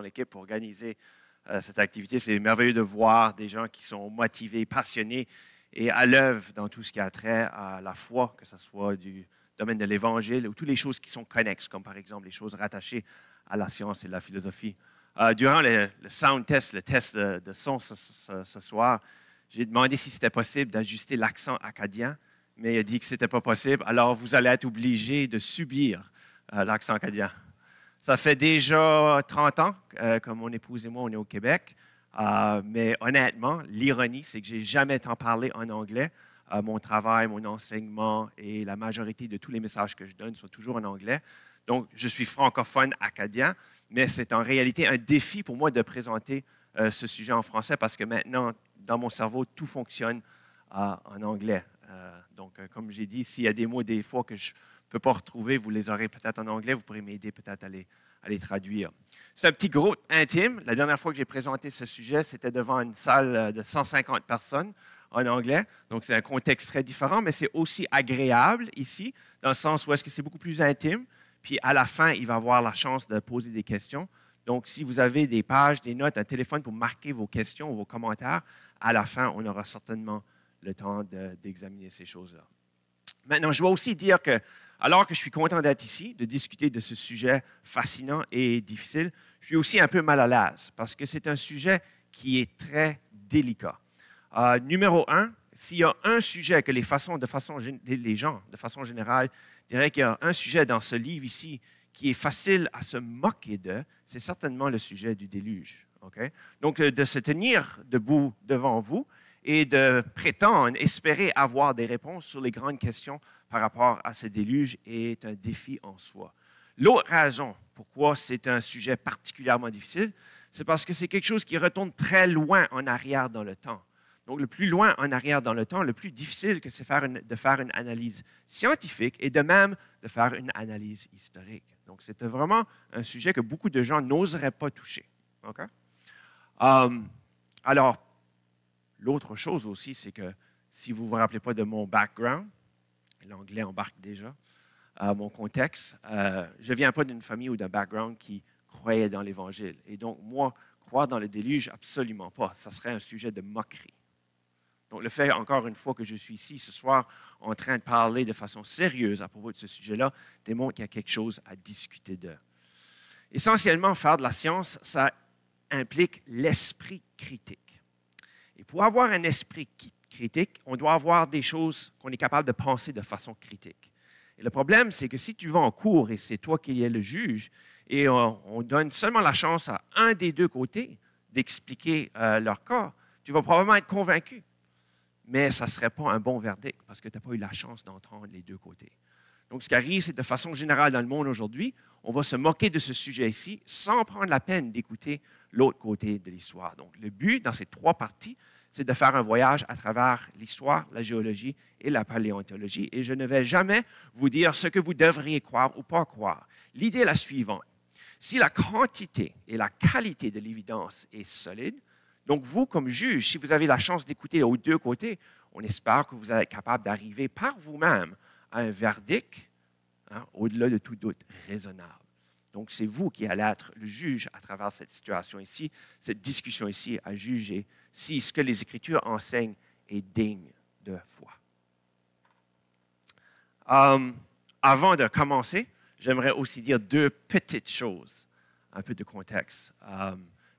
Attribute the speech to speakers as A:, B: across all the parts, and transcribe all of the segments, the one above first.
A: l'équipe pour organiser cette activité. C'est merveilleux de voir des gens qui sont motivés, passionnés et à l'œuvre dans tout ce qui a trait à la foi, que ce soit du domaine de l'Évangile ou toutes les choses qui sont connexes, comme par exemple les choses rattachées à la science et la philosophie. Durant le sound test, le test de son ce soir, j'ai demandé si c'était possible d'ajuster l'accent acadien, mais il a dit que ce n'était pas possible. Alors, vous allez être obligé de subir l'accent acadien. Ça fait déjà 30 ans que mon épouse et moi, on est au Québec. Mais honnêtement, l'ironie, c'est que je n'ai jamais tant parlé en anglais. Mon travail, mon enseignement et la majorité de tous les messages que je donne sont toujours en anglais. Donc, je suis francophone acadien, mais c'est en réalité un défi pour moi de présenter ce sujet en français parce que maintenant, dans mon cerveau, tout fonctionne en anglais. Donc, comme j'ai dit, s'il y a des mots des fois que je ne peux pas retrouver, vous les aurez peut-être en anglais, vous pourrez m'aider peut-être à les traduire. C'est un petit groupe intime. La dernière fois que j'ai présenté ce sujet, c'était devant une salle de 150 personnes en anglais. Donc, c'est un contexte très différent, mais c'est aussi agréable ici, dans le sens où est-ce que c'est beaucoup plus intime. Puis, à la fin, il va avoir la chance de poser des questions. Donc, si vous avez des pages, des notes, un téléphone pour marquer vos questions ou vos commentaires, à la fin, on aura certainement le temps d'examiner ces choses-là. Maintenant, je dois aussi dire que, alors que je suis content d'être ici, de discuter de ce sujet fascinant et difficile, je suis aussi un peu mal à l'aise parce que c'est un sujet qui est très délicat. Numéro un, s'il y a un sujet que les gens, de façon générale, diraient qu'il y a un sujet dans ce livre ici qui est facile à se moquer de, c'est certainement le sujet du déluge. Okay? Donc, de se tenir debout devant vous et de prétendre, espérer avoir des réponses sur les grandes questions par rapport à ce déluge est un défi en soi. L'autre raison pourquoi c'est un sujet particulièrement difficile, c'est parce que c'est quelque chose qui retourne très loin en arrière dans le temps. Donc, le plus loin en arrière dans le temps, le plus difficile que c'est de faire une analyse scientifique et de même de faire une analyse historique. Donc, c'est vraiment un sujet que beaucoup de gens n'oseraient pas toucher. Okay? Alors, l'autre chose aussi, c'est que si vous ne vous rappelez pas de mon background, l'anglais embarque déjà, mon contexte, je ne viens pas d'une famille ou d'un background qui croyait dans l'Évangile. Et donc, moi, croire dans le déluge, absolument pas. Ça serait un sujet de moquerie. Donc, le fait, encore une fois, que je suis ici ce soir en train de parler de façon sérieuse à propos de ce sujet-là, démontre qu'il y a quelque chose à discuter de. Essentiellement, faire de la science, ça implique l'esprit critique. Et pour avoir un esprit critique, on doit avoir des choses qu'on est capable de penser de façon critique. Et le problème, c'est que si tu vas en cours et c'est toi qui es le juge, et on donne seulement la chance à un des deux côtés d'expliquer leur cas, tu vas probablement être convaincu. Mais ça ne serait pas un bon verdict parce que tu n'as pas eu la chance d'entendre les deux côtés. Donc, ce qui arrive, c'est de façon générale dans le monde aujourd'hui, on va se moquer de ce sujet ici sans prendre la peine d'écouter l'autre côté de l'histoire. Donc, le but dans ces trois parties, c'est de faire un voyage à travers l'histoire, la géologie et la paléontologie. Et je ne vais jamais vous dire ce que vous devriez croire ou pas croire. L'idée est la suivante. Si la quantité et la qualité de l'évidence est solide, donc vous, comme juge, si vous avez la chance d'écouter aux deux côtés, on espère que vous êtes capable d'arriver par vous-même à un verdict au-delà de tout doute raisonnable. Donc, c'est vous qui allez être le juge à travers cette situation ici, cette discussion ici, à juger si ce que les Écritures enseignent est digne de foi. Avant de commencer, j'aimerais aussi dire deux petites choses, un peu de contexte.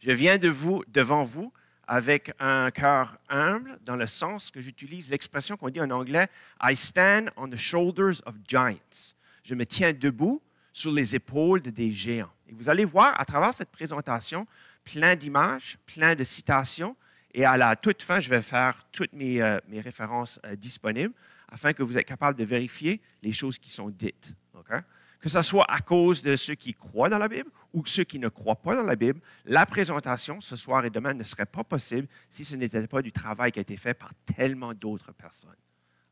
A: Je viens devant vous avec un cœur humble, dans le sens que j'utilise l'expression qu'on dit en anglais « I stand on the shoulders of giants ». Je me tiens debout sur les épaules des géants. Et vous allez voir à travers cette présentation plein d'images, plein de citations, et à la toute fin, je vais faire toutes mes références disponibles afin que vous êtes capable de vérifier les choses qui sont dites. Okay? Que ce soit à cause de ceux qui croient dans la Bible ou ceux qui ne croient pas dans la Bible, la présentation ce soir et demain ne serait pas possible si ce n'était pas du travail qui a été fait par tellement d'autres personnes.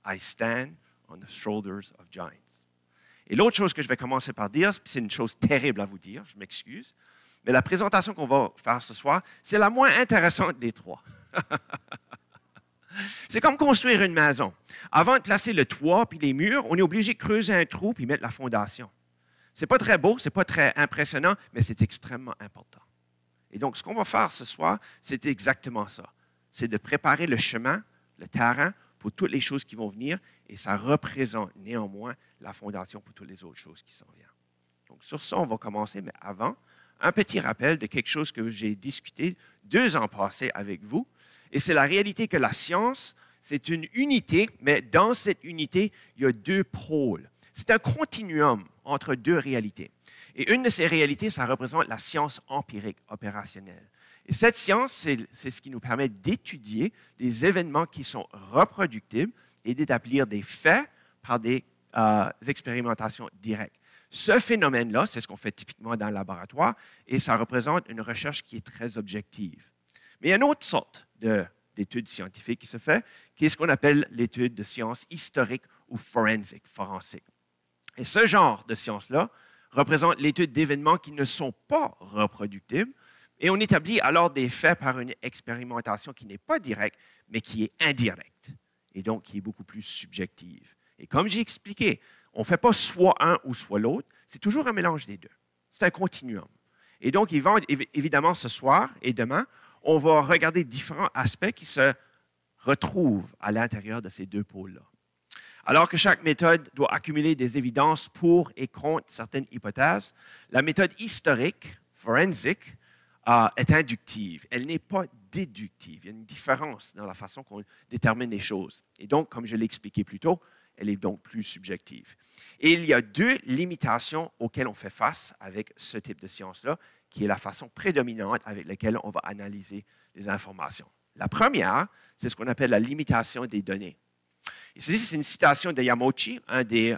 A: I stand on the shoulders of giants. Et l'autre chose que je vais commencer par dire, c'est une chose terrible à vous dire, je m'excuse, mais la présentation qu'on va faire ce soir, c'est la moins intéressante des trois. C'est comme construire une maison. Avant de placer le toit puis les murs, on est obligé de creuser un trou puis mettre la fondation. Ce n'est pas très beau, ce n'est pas très impressionnant, mais c'est extrêmement important. Et donc, ce qu'on va faire ce soir, c'est exactement ça. C'est de préparer le chemin, le terrain pour toutes les choses qui vont venir, et ça représente néanmoins la fondation pour toutes les autres choses qui s'en viennent. Donc, sur ça, on va commencer, mais avant, un petit rappel de quelque chose que j'ai discuté 2 ans passés avec vous, et c'est la réalité que la science, c'est une unité, mais dans cette unité, il y a 2 pôles. C'est un continuum entre 2 réalités. Et une de ces réalités, ça représente la science empirique opérationnelle. Et cette science, c'est ce qui nous permet d'étudier des événements qui sont reproductibles et d'établir des faits par des expérimentations directes. Ce phénomène-là, c'est ce qu'on fait typiquement dans le laboratoire et ça représente une recherche qui est très objective. Mais il y a une autre sorte d'étude scientifique qui se fait, qui est ce qu'on appelle l'étude de sciences historiques ou forensique. Et ce genre de science-là représente l'étude d'événements qui ne sont pas reproductibles et on établit alors des faits par une expérimentation qui n'est pas directe, mais qui est indirecte et donc qui est beaucoup plus subjective. Et comme j'ai expliqué, on ne fait pas soit un ou soit l'autre, c'est toujours un mélange des 2. C'est un continuum. Et donc, évidemment, ce soir et demain, on va regarder différents aspects qui se retrouvent à l'intérieur de ces 2 pôles-là. Alors que chaque méthode doit accumuler des évidences pour et contre certaines hypothèses, la méthode historique, forensique, est inductive. Elle n'est pas déductive. Il y a une différence dans la façon qu'on détermine les choses. Et donc, comme je l'ai expliqué plus tôt, elle est donc plus subjective. Et il y a 2 limitations auxquelles on fait face avec ce type de science-là, qui est la façon prédominante avec laquelle on va analyser les informations. La première, c'est ce qu'on appelle la limitation des données. Ici, c'est une citation de Yamauchi, un des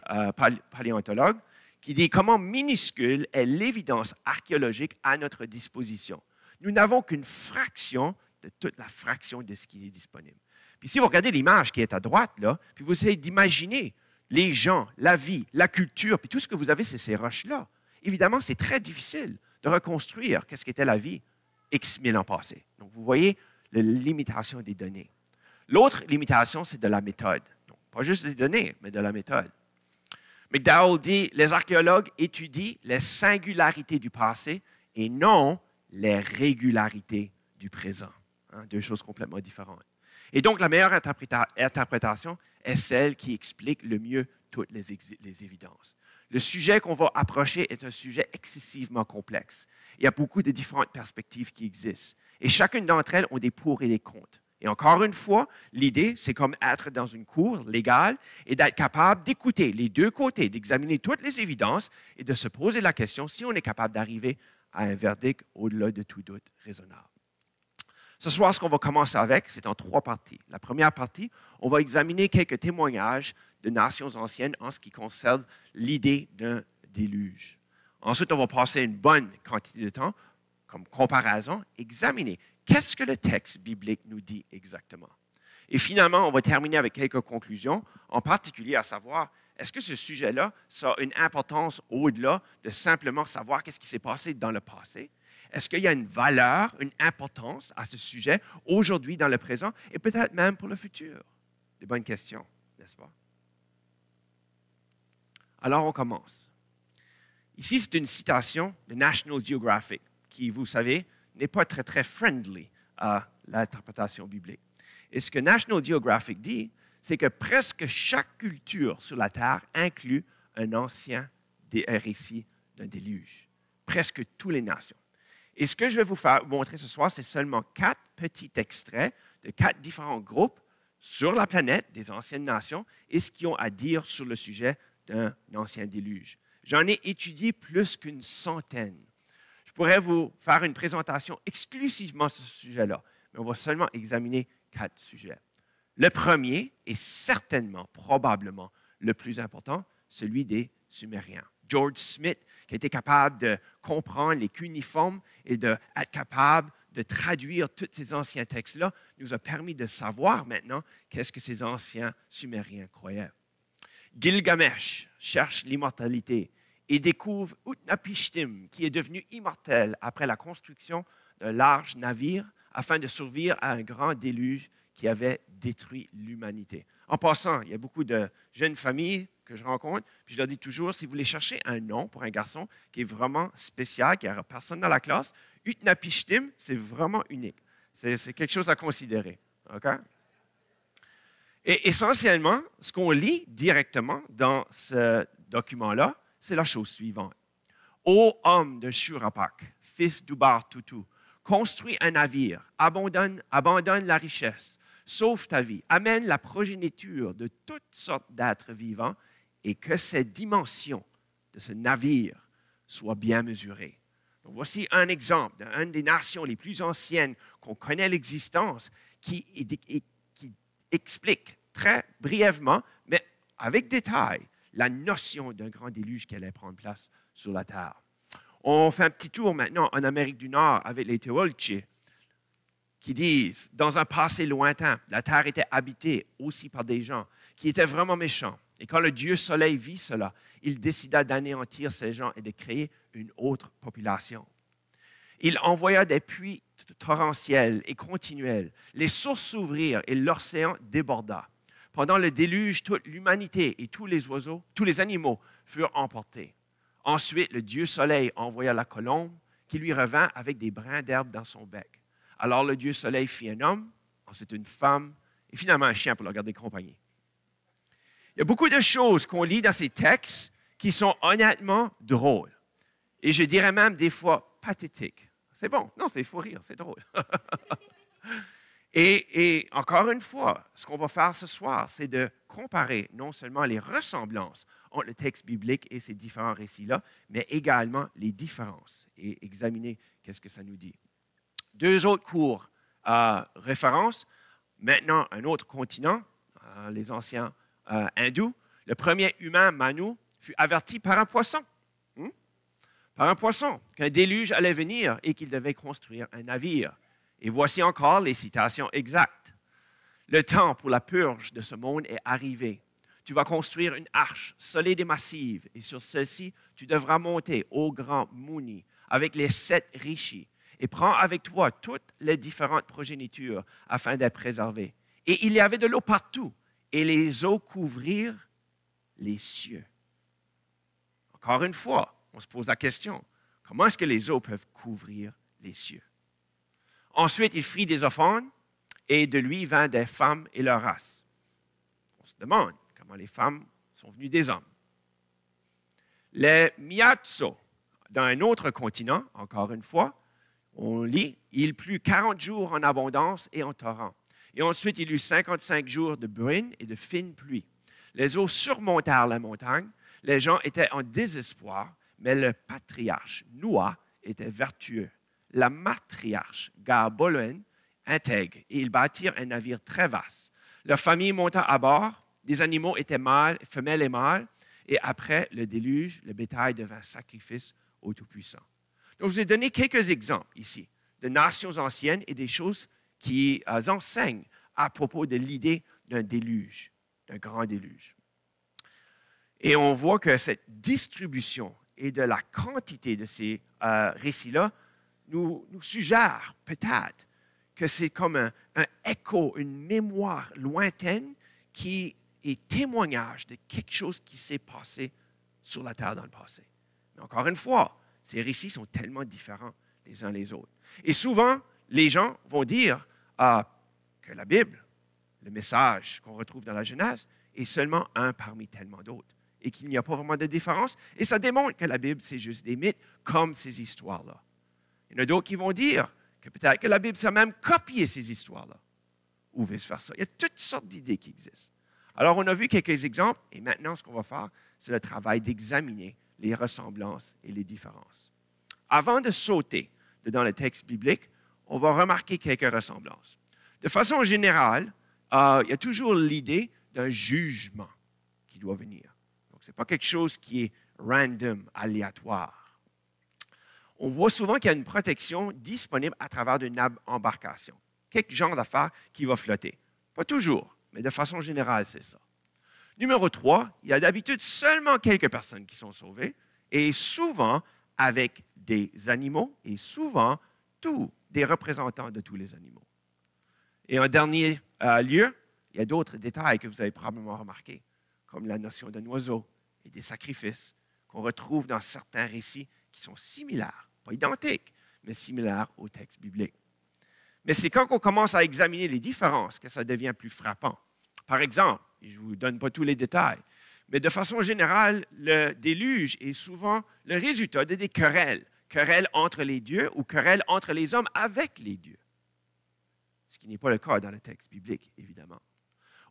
A: paléontologues, qui dit « Comment minuscule est l'évidence archéologique à notre disposition? Nous n'avons qu'une fraction de toute la fraction de ce qui est disponible. » Puis si vous regardez l'image qui est à droite, là, puis vous essayez d'imaginer les gens, la vie, la culture, puis tout ce que vous avez, c'est ces roches-là. Évidemment, c'est très difficile de reconstruire qu'est-ce qu'était la vie X 1000 ans passés. Donc, vous voyez la limitation des données. L'autre limitation, c'est de la méthode. Donc, pas juste des données, mais de la méthode. McDowell dit « Les archéologues étudient les singularités du passé et non les régularités du présent. » 2 choses complètement différentes. Et donc, la meilleure interprétation est celle qui explique le mieux toutes les évidences. Le sujet qu'on va approcher est un sujet excessivement complexe. Il y a beaucoup de différentes perspectives qui existent. Et chacune d'entre elles ont des pour et des contre. Et encore une fois, l'idée, c'est comme être dans une cour légale et d'être capable d'écouter les 2 côtés, d'examiner toutes les évidences et de se poser la question si on est capable d'arriver à un verdict au-delà de tout doute raisonnable. Ce soir, ce qu'on va commencer avec, c'est en 3 parties. La première partie, on va examiner quelques témoignages de nations anciennes en ce qui concerne l'idée d'un déluge. Ensuite, on va passer une bonne quantité de temps, comme comparaison, examiner qu'est-ce que le texte biblique nous dit exactement. Et finalement, on va terminer avec quelques conclusions, en particulier à savoir, est-ce que ce sujet-là, ça a une importance au-delà de simplement savoir qu'est-ce qui s'est passé dans le passé? Est-ce qu'il y a une valeur, une importance à ce sujet aujourd'hui, dans le présent, et peut-être même pour le futur? Des bonnes questions, n'est-ce pas? Alors, on commence. Ici, c'est une citation de National Geographic, qui, vous savez, n'est pas très, très friendly à l'interprétation biblique. Et ce que National Geographic dit, c'est que presque chaque culture sur la Terre inclut un ancien récit d'un déluge. Presque toutes les nations. Et ce que je vais vous montrer ce soir, c'est seulement 4 petits extraits de 4 différents groupes sur la planète des anciennes nations et ce qu'ils ont à dire sur le sujet d'un ancien déluge. J'en ai étudié plus qu'une centaine. Je pourrais vous faire une présentation exclusivement sur ce sujet-là, mais on va seulement examiner 4 sujets. Le premier est certainement, probablement, le plus important, celui des Sumériens. George Smith, qui a été capable de comprendre les cuneiformes et d'être capable de traduire tous ces anciens textes-là, nous a permis de savoir maintenant qu'est-ce que ces anciens Sumériens croyaient. Gilgamesh cherche l'immortalité et découvre Utnapishtim, qui est devenu immortel après la construction d'un large navire afin de survivre à un grand déluge qui avait détruit l'humanité. En passant, il y a beaucoup de jeunes familles que je rencontre, puis je leur dis toujours, si vous voulez chercher un nom pour un garçon qui est vraiment spécial, qui n'a personne dans la classe, Utnapishtim, c'est vraiment unique. C'est quelque chose à considérer. OK? Et essentiellement, ce qu'on lit directement dans ce document-là, c'est la chose suivante. Ô homme de Shurapak, fils d'Ubar-Tutu, construis un navire, abandonne la richesse, sauve ta vie, amène la progéniture de toutes sortes d'êtres vivants et que ces dimensions de ce navire soient bien mesurées. Donc, voici un exemple d'une des nations les plus anciennes qu'on connaît l'existence qui explique très brièvement, mais avec détail, la notion d'un grand déluge qui allait prendre place sur la Terre. On fait un petit tour maintenant en Amérique du Nord avec les Tehuelche qui disent, dans un passé lointain, la Terre était habitée aussi par des gens qui étaient vraiment méchants. Et quand le Dieu Soleil vit cela, il décida d'anéantir ces gens et de créer une autre population. Il envoya des pluies torrentielles et continuelles. Les sources s'ouvrirent et l'océan déborda. Pendant le déluge, toute l'humanité et tous les oiseaux, tous les animaux furent emportés. Ensuite, le Dieu Soleil envoya la colombe qui lui revint avec des brins d'herbe dans son bec. Alors le Dieu Soleil fit un homme, ensuite une femme et finalement un chien pour leur garder compagnie. Il y a beaucoup de choses qu'on lit dans ces textes qui sont honnêtement drôles. Et je dirais même des fois pathétiques. C'est bon. Non, il faut rire, c'est drôle. Et encore une fois, ce qu'on va faire ce soir, c'est de comparer non seulement les ressemblances entre le texte biblique et ces différents récits-là, mais également les différences et examiner qu'est-ce que ça nous dit. Deux autres courts références. Maintenant, un autre continent, les anciens hindous. Le premier humain, Manu, fut averti par un poisson. Par un poisson, qu'un déluge allait venir et qu'il devait construire un navire. Et voici encore les citations exactes. Le temps pour la purge de ce monde est arrivé. Tu vas construire une arche solide et massive, et sur celle-ci, tu devras monter au grand Muni avec les 7 rishis, et prends avec toi toutes les différentes progénitures afin d'être préservées. Et il y avait de l'eau partout, et les eaux couvrirent les cieux. Encore une fois, on se pose la question, comment est-ce que les eaux peuvent couvrir les cieux? Ensuite, il fit des offrandes et de lui vint des femmes et leur race. On se demande comment les femmes sont venues des hommes. Les Miatso, dans un autre continent, encore une fois, on lit, il plut 40 jours en abondance et en torrent. Et ensuite, il eut 55 jours de bruine et de fine pluie. Les eaux surmontèrent la montagne. Les gens étaient en désespoir, mais le patriarche Noah était vertueux. La matriarche Garboloen intègre, et ils bâtirent un navire très vaste. Leur famille monta à bord, les animaux étaient mâles, femelles et mâles, et après le déluge, le bétail devint sacrifice au Tout-Puissant. Donc, je vous ai donné quelques exemples ici de nations anciennes et des choses qui enseignent à propos de l'idée d'un déluge, d'un grand déluge. Et on voit que cette distribution et de la quantité de ces récits-là nous suggère peut-être que c'est comme un écho, une mémoire lointaine qui est témoignage de quelque chose qui s'est passé sur la terre dans le passé. Mais encore une fois, ces récits sont tellement différents les uns les autres. Et souvent, les gens vont dire que la Bible, le message qu'on retrouve dans la Genèse, est seulement un parmi tellement d'autres et qu'il n'y a pas vraiment de différence. Et ça démontre que la Bible, c'est juste des mythes comme ces histoires-là. Il y en a d'autres qui vont dire que peut-être que la Bible, ça a même copié ces histoires-là, ou vice-versa. Il y a toutes sortes d'idées qui existent. Alors, on a vu quelques exemples, et maintenant, ce qu'on va faire, c'est le travail d'examiner les ressemblances et les différences. Avant de sauter dans le texte biblique, on va remarquer quelques ressemblances. De façon générale, il y a toujours l'idée d'un jugement qui doit venir. Donc, ce n'est pas quelque chose qui est random, aléatoire. On voit souvent qu'il y a une protection disponible à travers une embarcation. Quelque genre d'affaires qui va flotter. Pas toujours, mais de façon générale, c'est ça. Numéro 3, il y a d'habitude seulement quelques personnes qui sont sauvées, et souvent avec des animaux, et souvent tous des représentants de tous les animaux. Et en dernier lieu, il y a d'autres détails que vous avez probablement remarqués, comme la notion d'un oiseau et des sacrifices qu'on retrouve dans certains récits qui sont similaires, pas identiques, mais similaires au texte biblique. Mais c'est quand on commence à examiner les différences que ça devient plus frappant. Par exemple, je ne vous donne pas tous les détails, mais de façon générale, le déluge est souvent le résultat de des querelles. Querelles entre les dieux ou querelles entre les hommes avec les dieux. Ce qui n'est pas le cas dans le texte biblique, évidemment.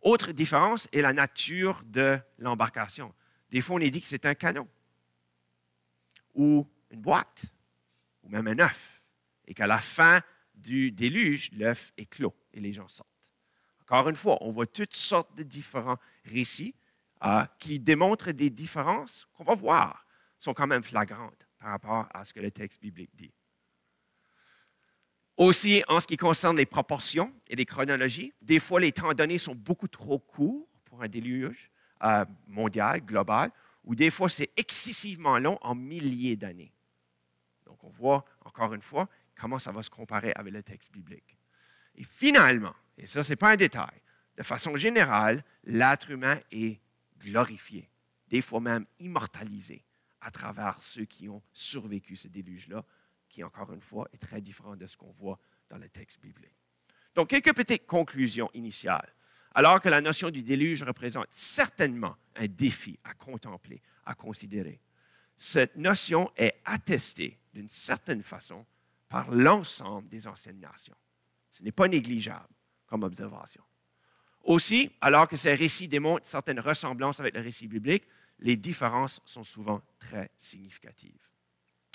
A: Autre différence est la nature de l'embarcation. Des fois, on est dit que c'est un canot, ou une boîte, ou même un œuf, et qu'à la fin du déluge, l'œuf est clos et les gens sortent. Encore une fois, on voit toutes sortes de différents récits qui démontrent des différences qu'on va voir sont quand même flagrantes par rapport à ce que le texte biblique dit. Aussi, en ce qui concerne les proportions et les chronologies, des fois, les temps donnés sont beaucoup trop courts pour un déluge mondial, global, ou des fois, c'est excessivement long en milliers d'années. Donc, on voit, encore une fois, comment ça va se comparer avec le texte biblique. Et finalement, et ça, ce n'est pas un détail, de façon générale, l'être humain est glorifié, des fois même immortalisé à travers ceux qui ont survécu ce déluge-là, qui, encore une fois, est très différent de ce qu'on voit dans le texte biblique. Donc, quelques petites conclusions initiales. Alors que la notion du déluge représente certainement un défi à contempler, à considérer, cette notion est attestée d'une certaine façon par l'ensemble des anciennes nations. Ce n'est pas négligeable comme observation. Aussi, alors que ces récits démontrent certaines ressemblances avec le récit biblique, les différences sont souvent très significatives.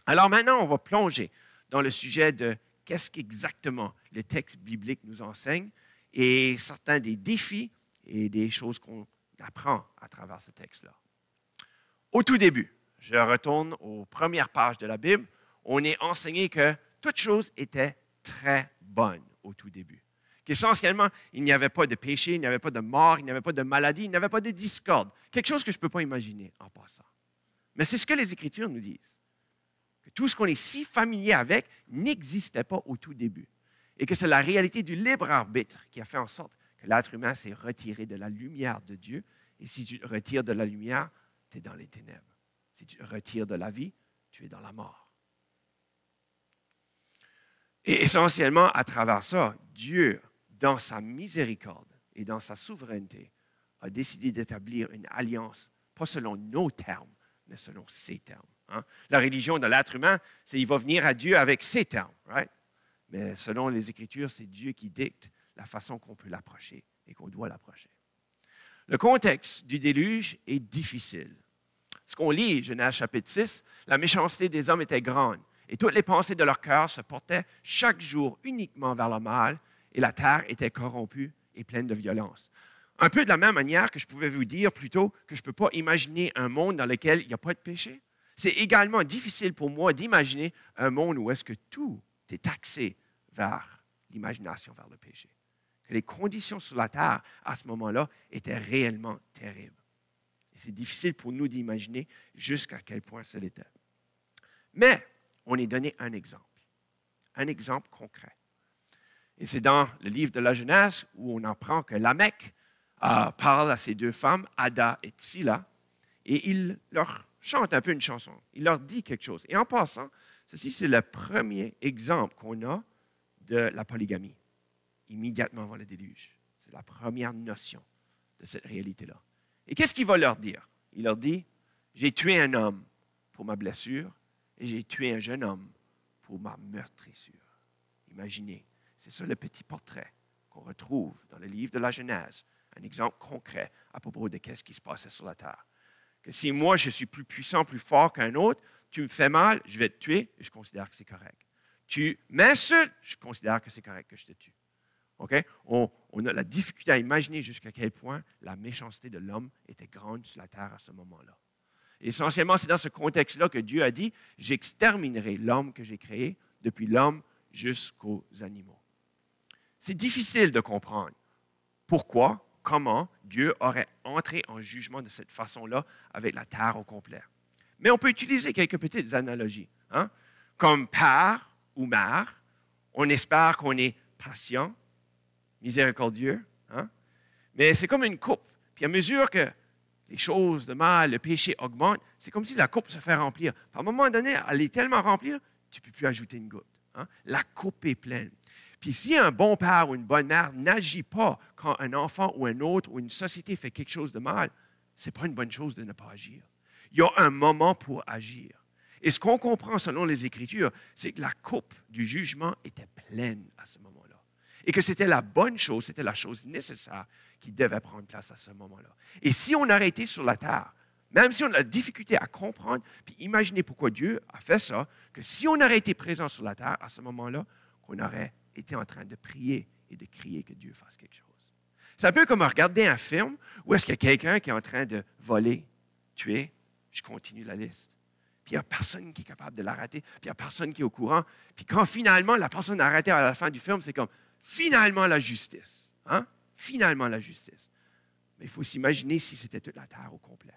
A: Alors maintenant, on va plonger dans le sujet de qu'est-ce qu'exactement le texte biblique nous enseigne et certains des défis et des choses qu'on apprend à travers ce texte-là. Au tout début, je retourne aux premières pages de la Bible, on est enseigné que toute chose était très bonne au tout début. Qu'essentiellement, il n'y avait pas de péché, il n'y avait pas de mort, il n'y avait pas de maladie, il n'y avait pas de discorde. Quelque chose que je ne peux pas imaginer en passant. Mais c'est ce que les Écritures nous disent. Que tout ce qu'on est si familier avec n'existait pas au tout début. Et que c'est la réalité du libre arbitre qui a fait en sorte que l'être humain s'est retiré de la lumière de Dieu. Et si tu te retires de la lumière, tu es dans les ténèbres. Si tu te retires de la vie, tu es dans la mort. Et essentiellement, à travers ça, Dieu, dans sa miséricorde et dans sa souveraineté, a décidé d'établir une alliance, pas selon nos termes, mais selon ses termes. Hein? La religion de l'être humain, c'est qu'il va venir à Dieu avec ses termes, right? Mais selon les Écritures, c'est Dieu qui dicte la façon qu'on peut l'approcher et qu'on doit l'approcher. Le contexte du déluge est difficile. Ce qu'on lit, Genèse chapitre 6, la méchanceté des hommes était grande et toutes les pensées de leur cœur se portaient chaque jour uniquement vers le mal et la terre était corrompue et pleine de violence. Un peu de la même manière que je pouvais vous dire plus tôt que je ne peux pas imaginer un monde dans lequel il n'y a pas de péché. C'est également difficile pour moi d'imaginer un monde où est-ce que tout est axé vers l'imagination, vers le péché. Que les conditions sur la terre, à ce moment-là, étaient réellement terribles. Et c'est difficile pour nous d'imaginer jusqu'à quel point ce l'était. Mais on est donné un exemple concret. Et c'est dans le livre de la Genèse où on apprend que Lamech parle à ces deux femmes, Ada et Tsila, et il leur chante un peu une chanson. Il leur dit quelque chose. Et en passant, ceci, c'est le premier exemple qu'on a de la polygamie, immédiatement avant le déluge. C'est la première notion de cette réalité-là. Et qu'est-ce qu'il va leur dire? Il leur dit, j'ai tué un homme pour ma blessure et j'ai tué un jeune homme pour ma meurtrissure. Imaginez, c'est ça le petit portrait qu'on retrouve dans le livre de la Genèse, un exemple concret à propos de ce qui se passait sur la terre. Que si moi, je suis plus puissant, plus fort qu'un autre, tu me fais mal, je vais te tuer et je considère que c'est correct. Tu m'insultes, je considère que c'est correct que je te tue. Okay? On a la difficulté à imaginer jusqu'à quel point la méchanceté de l'homme était grande sur la terre à ce moment-là. Et essentiellement, c'est dans ce contexte-là que Dieu a dit, j'exterminerai l'homme que j'ai créé, depuis l'homme jusqu'aux animaux. C'est difficile de comprendre pourquoi, comment Dieu aurait entré en jugement de cette façon-là avec la terre au complet. Mais on peut utiliser quelques petites analogies. Hein? Comme père ou mère, on espère qu'on est patient, miséricordieux, hein? Mais c'est comme une coupe. Puis à mesure que les choses de mal, le péché augmente, c'est comme si la coupe se fait remplir. Puis à un moment donné, elle est tellement remplie, tu ne peux plus ajouter une goutte. Hein? La coupe est pleine. Puis si un bon père ou une bonne mère n'agit pas quand un enfant ou un autre ou une société fait quelque chose de mal, ce n'est pas une bonne chose de ne pas agir. Il y a un moment pour agir. Et ce qu'on comprend selon les Écritures, c'est que la coupe du jugement était pleine à ce moment-là. Et que c'était la bonne chose, c'était la chose nécessaire qui devait prendre place à ce moment-là. Et si on aurait été sur la terre, même si on a la difficulté à comprendre, puis imaginer pourquoi Dieu a fait ça, que si on aurait été présent sur la terre à ce moment-là, qu'on aurait été en train de prier et de crier que Dieu fasse quelque chose. C'est un peu comme regarder un film où est-ce qu'il y a quelqu'un qui est en train de voler, tuer, je continue la liste. Puis il n'y a personne qui est capable de l'arrêter, puis il n'y a personne qui est au courant. Puis quand finalement la personne est arrêtée à la fin du film, c'est comme finalement la justice. Hein? Finalement la justice. Mais il faut s'imaginer si c'était toute la terre au complet.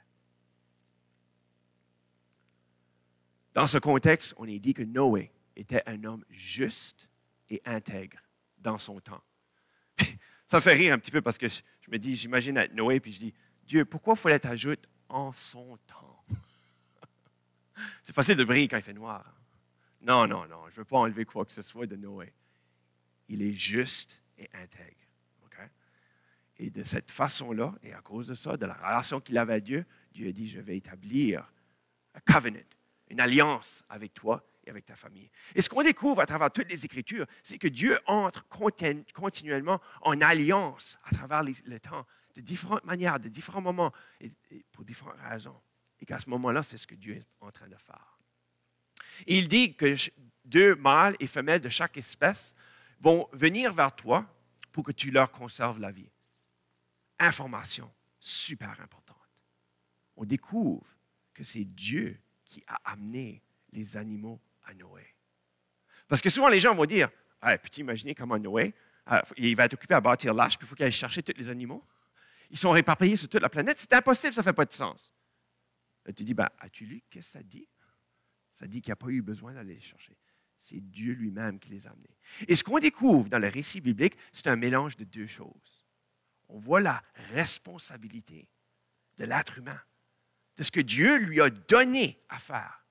A: Dans ce contexte, on est dit que Noé était un homme juste et intègre dans son temps. Puis, ça me fait rire un petit peu parce que je me dis, j'imagine être Noé, puis je dis, Dieu, pourquoi il fallait t'ajouter en son temps? C'est facile de briller quand il fait noir. Non, je ne veux pas enlever quoi que ce soit de Noé. Il est juste et intègre. Okay? Et de cette façon-là, et à cause de ça, de la relation qu'il avait à Dieu, Dieu a dit, je vais établir un covenant, une alliance avec toi et avec ta famille. Et ce qu'on découvre à travers toutes les Écritures, c'est que Dieu entre continuellement en alliance à travers le temps, de différentes manières, de différents moments, et pour différentes raisons. Et qu'à ce moment-là, c'est ce que Dieu est en train de faire. Et il dit que 2 mâles et femelles de chaque espèce vont venir vers toi pour que tu leur conserves la vie. Information super importante. On découvre que c'est Dieu qui a amené les animaux à Noé. Parce que souvent, les gens vont dire, hey, peux-tu imaginer comment Noé, il va être occupé à bâtir l'arche, puis il faut qu'il aille chercher tous les animaux? Ils sont réparpillés sur toute la planète. C'est impossible, ça ne fait pas de sens. Là, tu dis, as-tu lu qu'est-ce que ça dit? Ça dit qu'il n'y a pas eu besoin d'aller les chercher. C'est Dieu lui-même qui les a amenés. Et ce qu'on découvre dans le récit biblique, c'est un mélange de 2 choses. On voit la responsabilité de l'être humain, de ce que Dieu lui a donné à faire.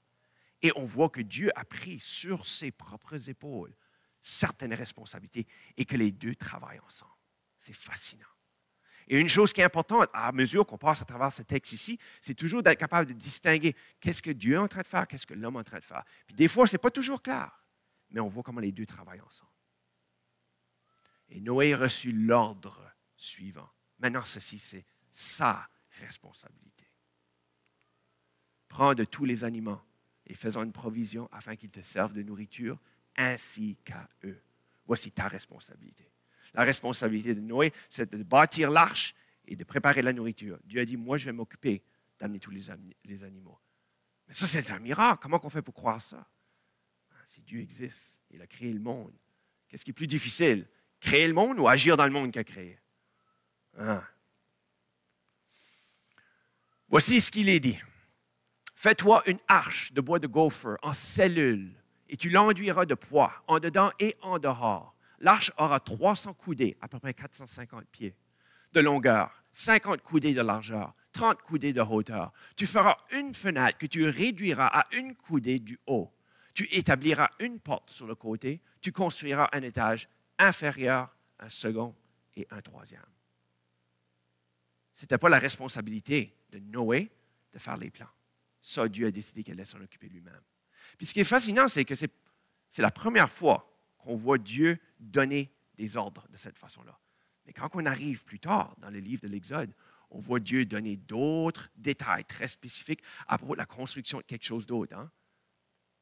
A: Et on voit que Dieu a pris sur ses propres épaules certaines responsabilités et que les 2 travaillent ensemble. C'est fascinant. Et une chose qui est importante, à mesure qu'on passe à travers ce texte ici, c'est toujours d'être capable de distinguer qu'est-ce que Dieu est en train de faire, qu'est-ce que l'homme est en train de faire. Puis des fois, ce n'est pas toujours clair, mais on voit comment les 2 travaillent ensemble. Et Noé a reçu l'ordre suivant. Maintenant, ceci, c'est sa responsabilité. Prends de tous les aliments et fais-en une provision afin qu'ils te servent de nourriture ainsi qu'à eux. Voici ta responsabilité. La responsabilité de Noé, c'est de bâtir l'arche et de préparer la nourriture. Dieu a dit, moi, je vais m'occuper d'amener tous les animaux. Mais ça, c'est un miracle. Comment on fait pour croire ça? Si Dieu existe, il a créé le monde. Qu'est-ce qui est plus difficile? Créer le monde ou agir dans le monde qu'il a créé? Voici ce qu'il est dit. Fais-toi une arche de bois de gopher en cellules et tu l'enduiras de poids en dedans et en dehors. L'arche aura 300 coudées, à peu près 450 pieds de longueur, 50 coudées de largeur, 30 coudées de hauteur. Tu feras une fenêtre que tu réduiras à 1 coudée du haut. Tu établiras une porte sur le côté. Tu construiras un étage inférieur, un second et un troisième. Ce n'était pas la responsabilité de Noé de faire les plans. Ça, Dieu a décidé qu'il allait s'en occuper lui-même. Puis ce qui est fascinant, c'est que c'est la première fois qu'on voit Dieu donner des ordres de cette façon-là. Mais quand on arrive plus tard dans le livre de l'Exode, on voit Dieu donner d'autres détails très spécifiques à propos de la construction de quelque chose d'autre. Hein?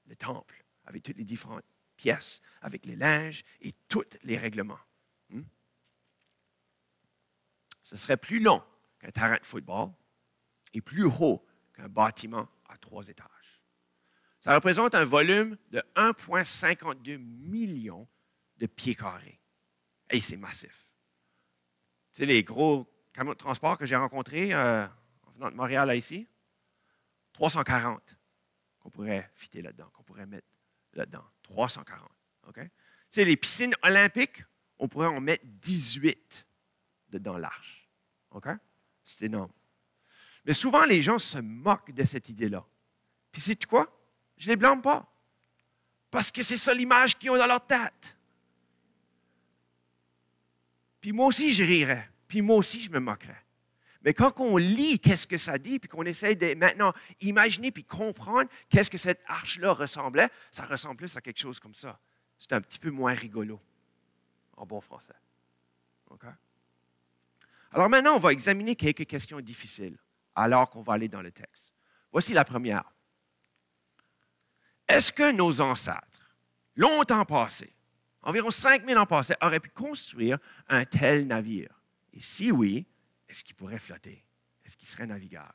A: Le temple, avec toutes les différentes pièces, avec les linges et tous les règlements. Ce serait plus long qu'un terrain de football et plus haut qu'un bâtiment à 3 étages. Ça représente un volume de 1,52 million de pieds carrés. Et c'est massif. Tu sais, les gros camions de transport que j'ai rencontrés en venant de Montréal à ici, 340 qu'on pourrait fitter là-dedans, qu'on pourrait mettre là-dedans. 340. OK? Tu sais, les piscines olympiques, on pourrait en mettre 18 dedans l'arche. OK? C'est énorme. Mais souvent, les gens se moquent de cette idée-là. Puis, sais-tu quoi? Je ne les blâme pas. Parce que c'est ça l'image qu'ils ont dans leur tête. Puis moi aussi, je rirais. Puis moi aussi, je me moquerais. Mais quand on lit qu'est-ce que ça dit, puis qu'on essaie de maintenant imaginer puis comprendre qu'est-ce que cette arche-là ressemblait, ça ressemble plus à quelque chose comme ça. C'est un petit peu moins rigolo, en bon français. OK? Alors maintenant, on va examiner quelques questions difficiles, alors qu'on va aller dans le texte. Voici la première. Est-ce que nos ancêtres, longtemps passés, environ 5000 ans passés, auraient pu construire un tel navire? Et si oui, est-ce qu'il pourrait flotter? Est-ce qu'il serait navigable?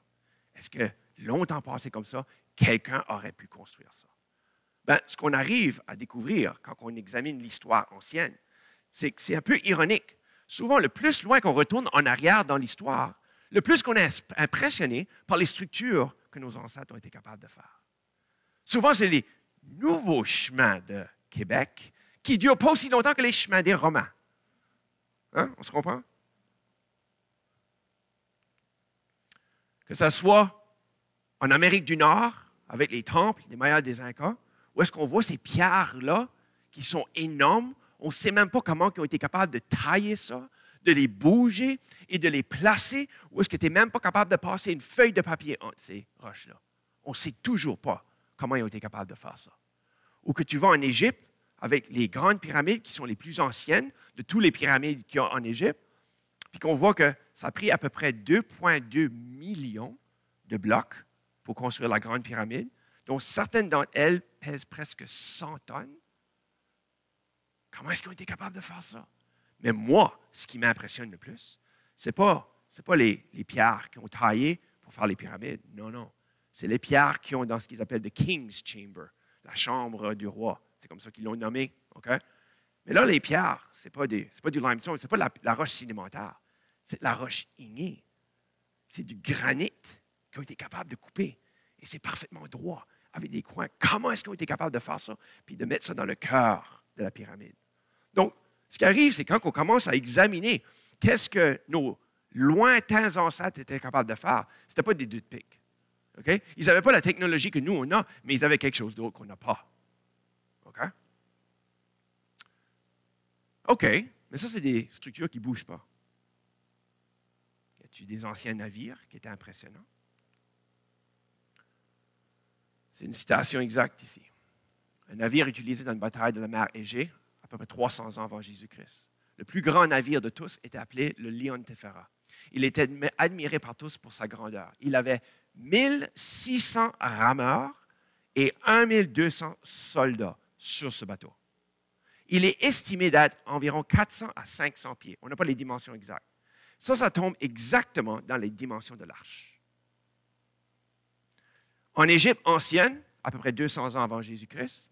A: Est-ce que longtemps passé comme ça, quelqu'un aurait pu construire ça? Bien, ce qu'on arrive à découvrir quand on examine l'histoire ancienne, c'est que c'est un peu ironique. Souvent, le plus loin qu'on retourne en arrière dans l'histoire, le plus qu'on est impressionné par les structures que nos ancêtres ont été capables de faire. Souvent, c'est les nouveaux chemins de Québec qui ne durent pas aussi longtemps que les chemins des Romains. Hein? On se comprend? Que ce soit en Amérique du Nord, avec les temples, les Mayas des Incas, où est-ce qu'on voit ces pierres-là qui sont énormes. On ne sait même pas comment ils ont été capables de tailler ça, de les bouger et de les placer, ou est-ce que tu n'es même pas capable de passer une feuille de papier entre ces roches-là. On ne sait toujours pas comment ils ont été capables de faire ça. Ou que tu vas en Égypte, avec les grandes pyramides qui sont les plus anciennes de toutes les pyramides qu'il y a en Égypte, puis qu'on voit que ça a pris à peu près 2,2 millions de blocs pour construire la grande pyramide, dont certaines d'entre elles pèsent presque 100 tonnes. Comment est-ce qu'ils ont été capables de faire ça? Mais moi, ce qui m'impressionne le plus, ce n'est pas les pierres qui ont taillé pour faire les pyramides. Non, non. C'est les pierres qui ont dans ce qu'ils appellent the King's Chamber, la chambre du roi. C'est comme ça qu'ils l'ont nommé. Okay? Mais là, les pierres, ce n'est pas du limestone, ce n'est pas la roche sédimentaire. C'est la roche ignée. C'est du granit qu'ils ont été capables de couper. Et c'est parfaitement droit, avec des coins. Comment est-ce qu'ils ont été capables de faire ça? Puis de mettre ça dans le cœur de la pyramide. Donc, ce qui arrive, c'est quand on commence à examiner qu'est-ce que nos lointains ancêtres étaient capables de faire, ce n'était pas des deux de pique. Okay? Ils n'avaient pas la technologie que nous, on a, mais ils avaient quelque chose d'autre qu'on n'a pas. OK? OK, mais ça, c'est des structures qui ne bougent pas. Y a-t-il des anciens navires qui étaient impressionnants? C'est une citation exacte ici. Un navire utilisé dans une bataille de la mer Égée, à peu près 300 ans avant Jésus-Christ. Le plus grand navire de tous était appelé le Leontéphora. Il était admiré par tous pour sa grandeur. Il avait 1600 rameurs et 1200 soldats sur ce bateau. Il est estimé d'être environ 400 à 500 pieds. On n'a pas les dimensions exactes. Ça tombe exactement dans les dimensions de l'arche. En Égypte ancienne, à peu près 200 ans avant Jésus-Christ,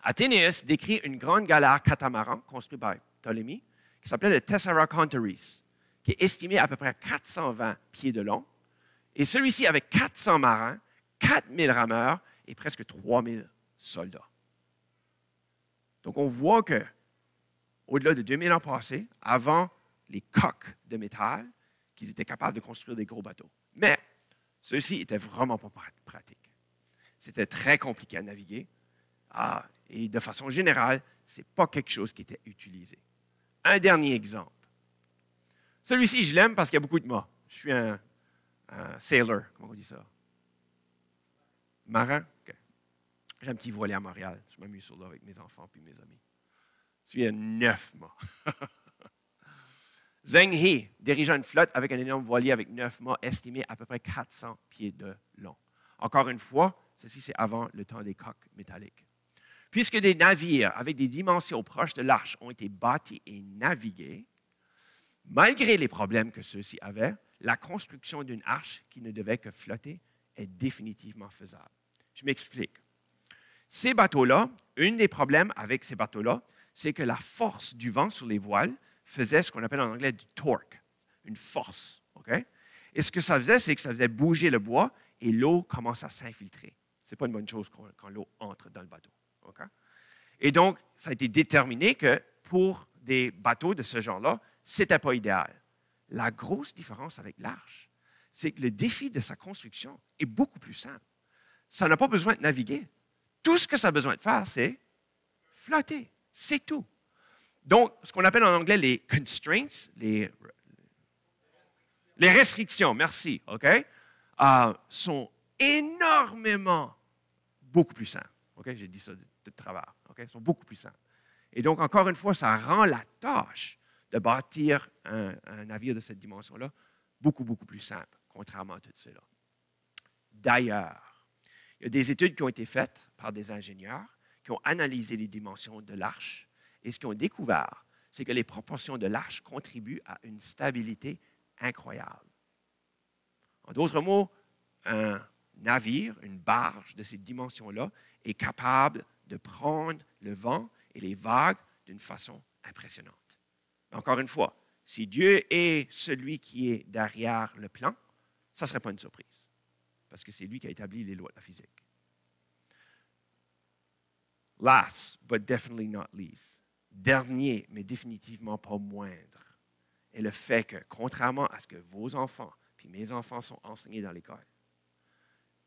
A: Athénéus décrit une grande galère catamaran construite par Ptolémée qui s'appelait le Tessaraconteris, qui est estimé à peu près 420 pieds de long. Et celui-ci avait 400 marins, 4000 rameurs et presque 3000 soldats. Donc, on voit que, au-delà de 2000 ans passés, avant les coques de métal, qu'ils étaient capables de construire des gros bateaux. Mais ceux-ci n'étaient vraiment pas pratiques. C'était très compliqué à naviguer. Et de façon générale, ce n'est pas quelque chose qui était utilisé. Un dernier exemple. Celui-ci, je l'aime parce qu'il y a beaucoup de mâts. Je suis un sailor, comment on dit ça? Marin? Okay. J'ai un petit voilier à Montréal. Je m'amuse sur là avec mes enfants et mes amis. Celui-ci a 9 mâts. Zheng He dirigeait une flotte avec un énorme voilier avec 9 mâts estimé à peu près 400 pieds de long. Encore une fois, ceci c'est avant le temps des coques métalliques. Puisque des navires avec des dimensions proches de l'arche ont été bâtis et navigués, malgré les problèmes que ceux-ci avaient, la construction d'une arche qui ne devait que flotter est définitivement faisable. Je m'explique. Ces bateaux-là, un des problèmes avec ces bateaux-là, c'est que la force du vent sur les voiles faisait ce qu'on appelle en anglais du torque, une force. Okay? Et ce que ça faisait, c'est que ça faisait bouger le bois et l'eau commence à s'infiltrer. Ce n'est pas une bonne chose quand l'eau entre dans le bateau. Okay? Et donc, ça a été déterminé que pour des bateaux de ce genre-là, ce n'était pas idéal. La grosse différence avec l'arche, c'est que le défi de sa construction est beaucoup plus simple. Ça n'a pas besoin de naviguer. Tout ce que ça a besoin de faire, c'est flotter. C'est tout. Donc, ce qu'on appelle en anglais les constraints, les restrictions, merci, OK, sont énormément, beaucoup plus simples. OK, j'ai dit ça de travers. OK, sont beaucoup plus simples. Et donc, encore une fois, ça rend la tâche de bâtir un navire de cette dimension-là beaucoup, beaucoup plus simple, contrairement à tout cela. D'ailleurs, il y a des études qui ont été faites par des ingénieurs qui ont analysé les dimensions de l'arche et ce qu'ils ont découvert, c'est que les proportions de l'arche contribuent à une stabilité incroyable. En d'autres mots, un navire, une barge de ces dimensions-là est capable de prendre le vent et les vagues d'une façon impressionnante. Encore une fois, si Dieu est celui qui est derrière le plan, ça ne serait pas une surprise, parce que c'est lui qui a établi les lois de la physique. Last, but definitely not least, dernier, mais définitivement pas moindre, est le fait que, contrairement à ce que vos enfants puis mes enfants sont enseignés dans l'école,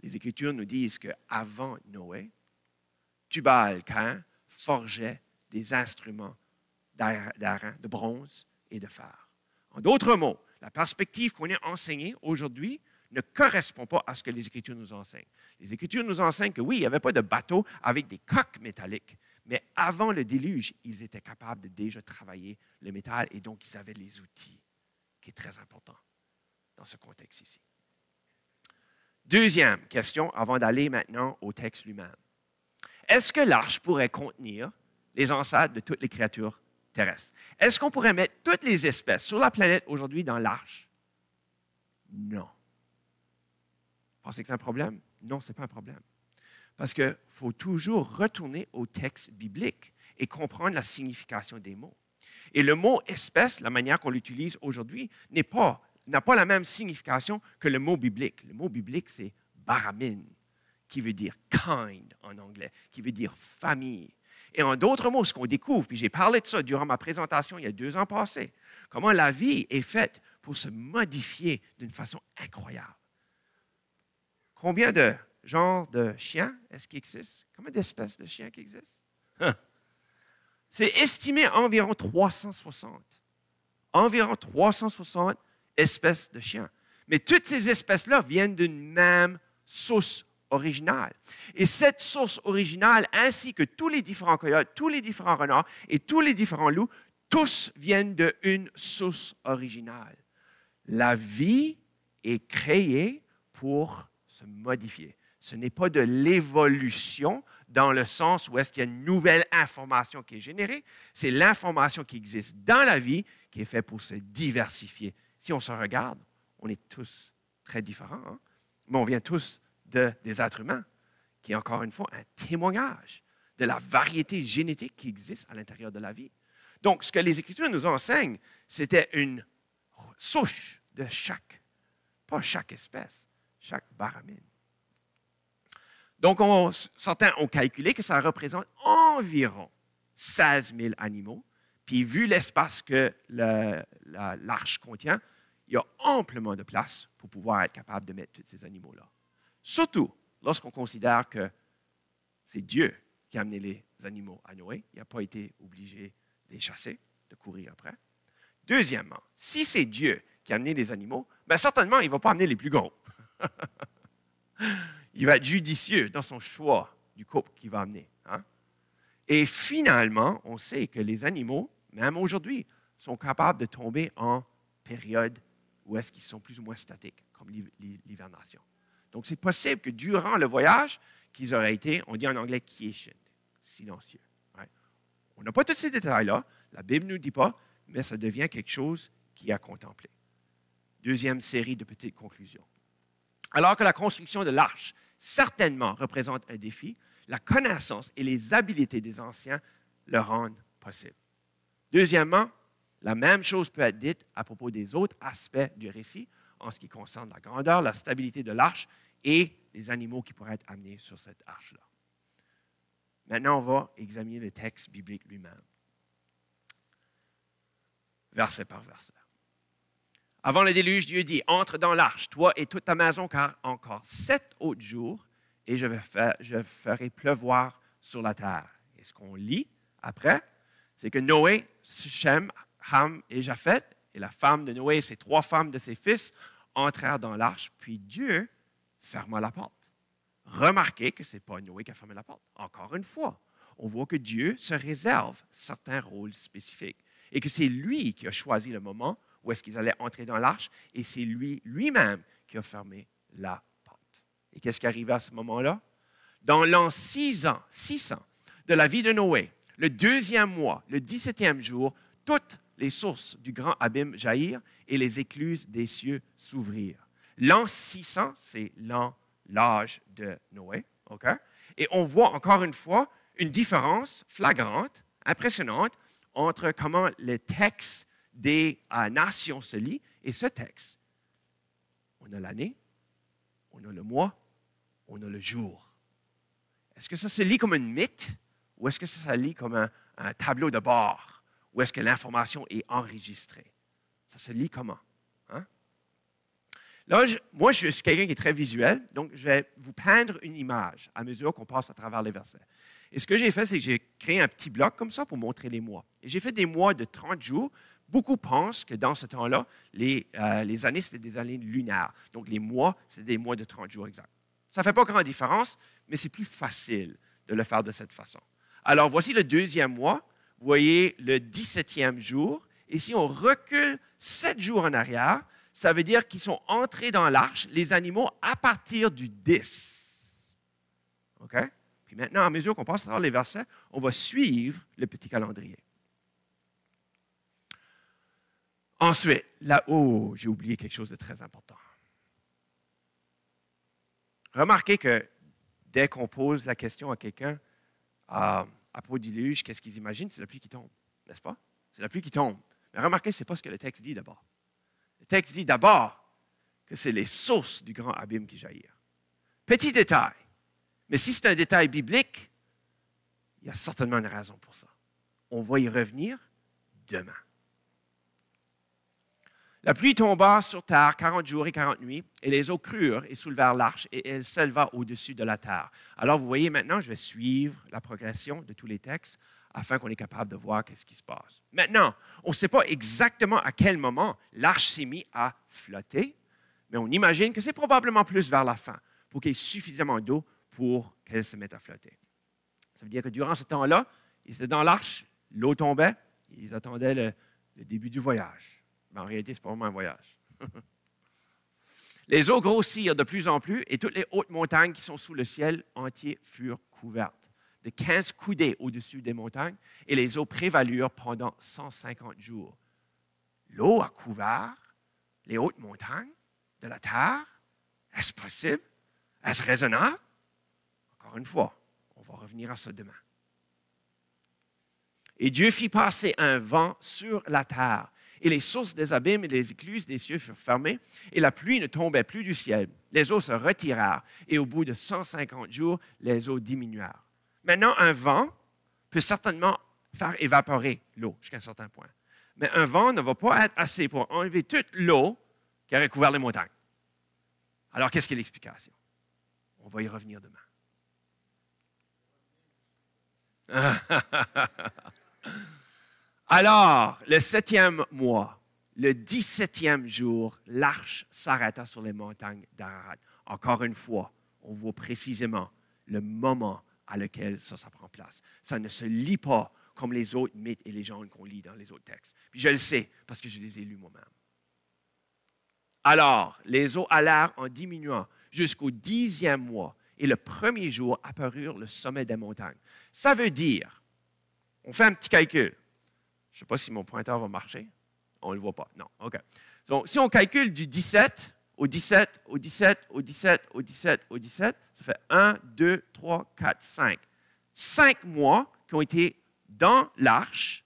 A: les Écritures nous disent qu'avant Noé, Tubal-Caïn forgeait des instruments d'airain, de bronze et de fer. En d'autres mots, la perspective qu'on est enseignée aujourd'hui ne correspond pas à ce que les Écritures nous enseignent. Les Écritures nous enseignent que oui, il n'y avait pas de bateau avec des coques métalliques, mais avant le déluge, ils étaient capables de déjà travailler le métal et donc ils avaient les outils, qui est très important dans ce contexte ici. Deuxième question, avant d'aller maintenant au texte lui-même. Est-ce que l'arche pourrait contenir les ancêtres de toutes les créatures terrestres? Est-ce qu'on pourrait mettre toutes les espèces sur la planète aujourd'hui dans l'arche? Non. Pensez que c'est un problème? Non, ce n'est pas un problème. Parce qu'il faut toujours retourner au texte biblique et comprendre la signification des mots. Et le mot espèce, la manière qu'on l'utilise aujourd'hui, n'a pas la même signification que le mot biblique. Le mot biblique, c'est baramin, qui veut dire kind en anglais, qui veut dire famille. Et en d'autres mots, ce qu'on découvre, puis j'ai parlé de ça durant ma présentation il y a 2 ans passés, comment la vie est faite pour se modifier d'une façon incroyable. Combien de genres de chiens est-ce qu'il existe? Combien d'espèces de chiens qui existent? C'est estimé environ 360. Environ 360 espèces de chiens. Mais toutes ces espèces-là viennent d'une même source originale. Et cette source originale, ainsi que tous les différents coyotes, tous les différents renards et tous les différents loups, tous viennent d'une source originale. La vie est créée pour se modifier. Ce n'est pas de l'évolution dans le sens où est-ce qu'il y a une nouvelle information qui est générée. C'est l'information qui existe dans la vie qui est faite pour se diversifier. Si on se regarde, on est tous très différents, hein? Mais on vient tous des êtres humains, qui est encore une fois un témoignage de la variété génétique qui existe à l'intérieur de la vie. Donc, ce que les Écritures nous enseignent, c'était une souche de pas chaque espèce, chaque baramine. Donc, certains ont calculé que ça représente environ 16 000 animaux. Puis, vu l'espace que l'arche contient, il y a amplement de place pour pouvoir être capable de mettre tous ces animaux-là. Surtout lorsqu'on considère que c'est Dieu qui a amené les animaux à Noé. Il n'a pas été obligé de les chasser, de courir après. Deuxièmement, si c'est Dieu qui a amené les animaux, bien certainement, il ne va pas amener les plus gros. Il va être judicieux dans son choix du couple qu'il va amener. Hein? Et finalement, on sait que les animaux, même aujourd'hui, sont capables de tomber en période où est-ce qu'ils sont plus ou moins statiques, comme l'hivernation. Donc, c'est possible que durant le voyage, qu'ils auraient été, on dit en anglais, quiescent, silencieux. Right? On n'a pas tous ces détails-là, la Bible ne nous dit pas, mais ça devient quelque chose qui est à contempler. Deuxième série de petites conclusions. Alors que la construction de l'arche certainement représente un défi, la connaissance et les habiletés des anciens le rendent possible. Deuxièmement, la même chose peut être dite à propos des autres aspects du récit en ce qui concerne la grandeur, la stabilité de l'arche et les animaux qui pourraient être amenés sur cette arche-là. Maintenant, on va examiner le texte biblique lui-même, verset par verset. Avant le déluge, Dieu dit, « Entre dans l'arche, toi et toute ta maison, car encore 7 autres jours, et je ferai pleuvoir sur la terre. Et ce qu'on lit après, c'est que Noé, Shem, Ham et Japheth, et la femme de Noé et ses 3 femmes de ses fils, entrèrent dans l'arche, puis Dieu ferma la porte. Remarquez que ce n'est pas Noé qui a fermé la porte. Encore une fois, on voit que Dieu se réserve certains rôles spécifiques et que c'est lui qui a choisi le moment où est-ce qu'ils allaient entrer dans l'arche et c'est lui-même qui a fermé la porte. Et qu'est-ce qui arrivait à ce moment-là? Dans l'an 600 de la vie de Noé, le 2e mois, le 17e jour, toutes les sources du grand abîme jaillirent et les écluses des cieux s'ouvrirent. L'an 600, c'est l'âge de Noé. OK? Et on voit encore une fois une différence flagrante, impressionnante, entre comment le texte des nations se lit et ce texte. On a l'année, on a le mois, on a le jour. Est-ce que ça se lit comme une mythe ou est-ce que ça se lit comme un tableau de bord où est-ce que l'information est enregistrée? Ça se lit comment? Hein? Là, moi, je suis quelqu'un qui est très visuel, donc je vais vous peindre une image à mesure qu'on passe à travers les versets. Et ce que j'ai fait, c'est que j'ai créé un petit bloc comme ça pour montrer les mois. Et j'ai fait des mois de 30 jours. Beaucoup pensent que dans ce temps-là, les années, c'était des années lunaires. Donc, les mois, c'est des mois de 30 jours exacts. Ça ne fait pas grande différence, mais c'est plus facile de le faire de cette façon. Alors, voici le 2e mois. Vous voyez le 17e jour. Et si on recule 7 jours en arrière, ça veut dire qu'ils sont entrés dans l'arche, les animaux, à partir du 10. OK? Puis maintenant, à mesure qu'on passe dans les versets, on va suivre le petit calendrier. Ensuite, là-haut, j'ai oublié quelque chose de très important. Remarquez que dès qu'on pose la question à quelqu'un à propos du déluge, qu'est-ce qu'ils imaginent? C'est la pluie qui tombe, n'est-ce pas? C'est la pluie qui tombe. Mais remarquez, ce n'est pas ce que le texte dit d'abord. Le texte dit d'abord que c'est les sources du grand abîme qui jaillirent. Petit détail, mais si c'est un détail biblique, il y a certainement une raison pour ça. On va y revenir demain. La pluie tomba sur terre 40 jours et 40 nuits, et les eaux crurent et soulevèrent l'arche, et elle s'éleva au-dessus de la terre. Alors, vous voyez maintenant, je vais suivre la progression de tous les textes afin qu'on est capable de voir ce qui se passe. Maintenant, on ne sait pas exactement à quel moment l'arche s'est mise à flotter, mais on imagine que c'est probablement plus vers la fin, pour qu'il y ait suffisamment d'eau pour qu'elle se mette à flotter. Ça veut dire que durant ce temps-là, ils étaient dans l'arche, l'eau tombait, ils attendaient le début du voyage. Mais en réalité, ce n'est pas vraiment un voyage. Les eaux grossirent de plus en plus et toutes les hautes montagnes qui sont sous le ciel entier furent couvertes, de 15 coudées au-dessus des montagnes, et les eaux prévalurent pendant 150 jours. L'eau a couvert les hautes montagnes de la terre. Est-ce possible? Est-ce raisonnable? Encore une fois, on va revenir à ça demain. Et Dieu fit passer un vent sur la terre, et les sources des abîmes et les écluses des cieux furent fermées, et la pluie ne tombait plus du ciel. Les eaux se retirèrent, et au bout de 150 jours, les eaux diminuèrent. Maintenant, un vent peut certainement faire évaporer l'eau jusqu'à un certain point. Mais un vent ne va pas être assez pour enlever toute l'eau qui a recouvert les montagnes. Alors, qu'est-ce qu'est l'explication? On va y revenir demain. Alors, le 7e mois, le 17e jour, l'arche s'arrêta sur les montagnes d'Ararat. Encore une fois, on voit précisément le moment à lequel ça prend place. Ça ne se lit pas comme les autres mythes et légendes qu'on lit dans les autres textes. Puis je le sais parce que je les ai lus moi-même. Alors, les eaux allèrent en diminuant jusqu'au 10e mois, et le 1er jour apparurent le sommet des montagnes. Ça veut dire, on fait un petit calcul. Je ne sais pas si mon pointeur va marcher. On ne le voit pas. Non, OK. Donc, si on calcule du 17 au 17, au 17, au 17, au 17, au 17, ça fait 1, 2, 3, 4, 5. 5 mois qui ont été dans l'arche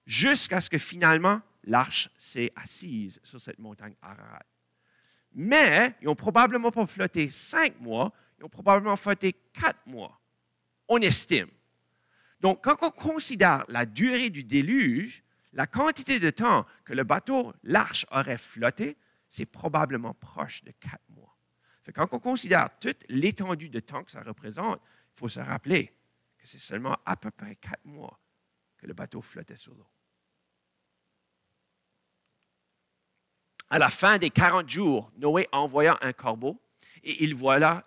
A: jusqu'à ce que finalement l'arche s'est assise sur cette montagne Ararat. Mais ils n'ont probablement pas flotté 5 mois, ils ont probablement flotté 4 mois. On estime. Donc, quand on considère la durée du déluge, la quantité de temps que le bateau, l'arche, aurait flotté, c'est probablement proche de 4 mois. Quand on considère toute l'étendue de temps que ça représente, il faut se rappeler que c'est seulement à peu près 4 mois que le bateau flottait sur l'eau. À la fin des 40 jours, Noé envoya un corbeau et il vola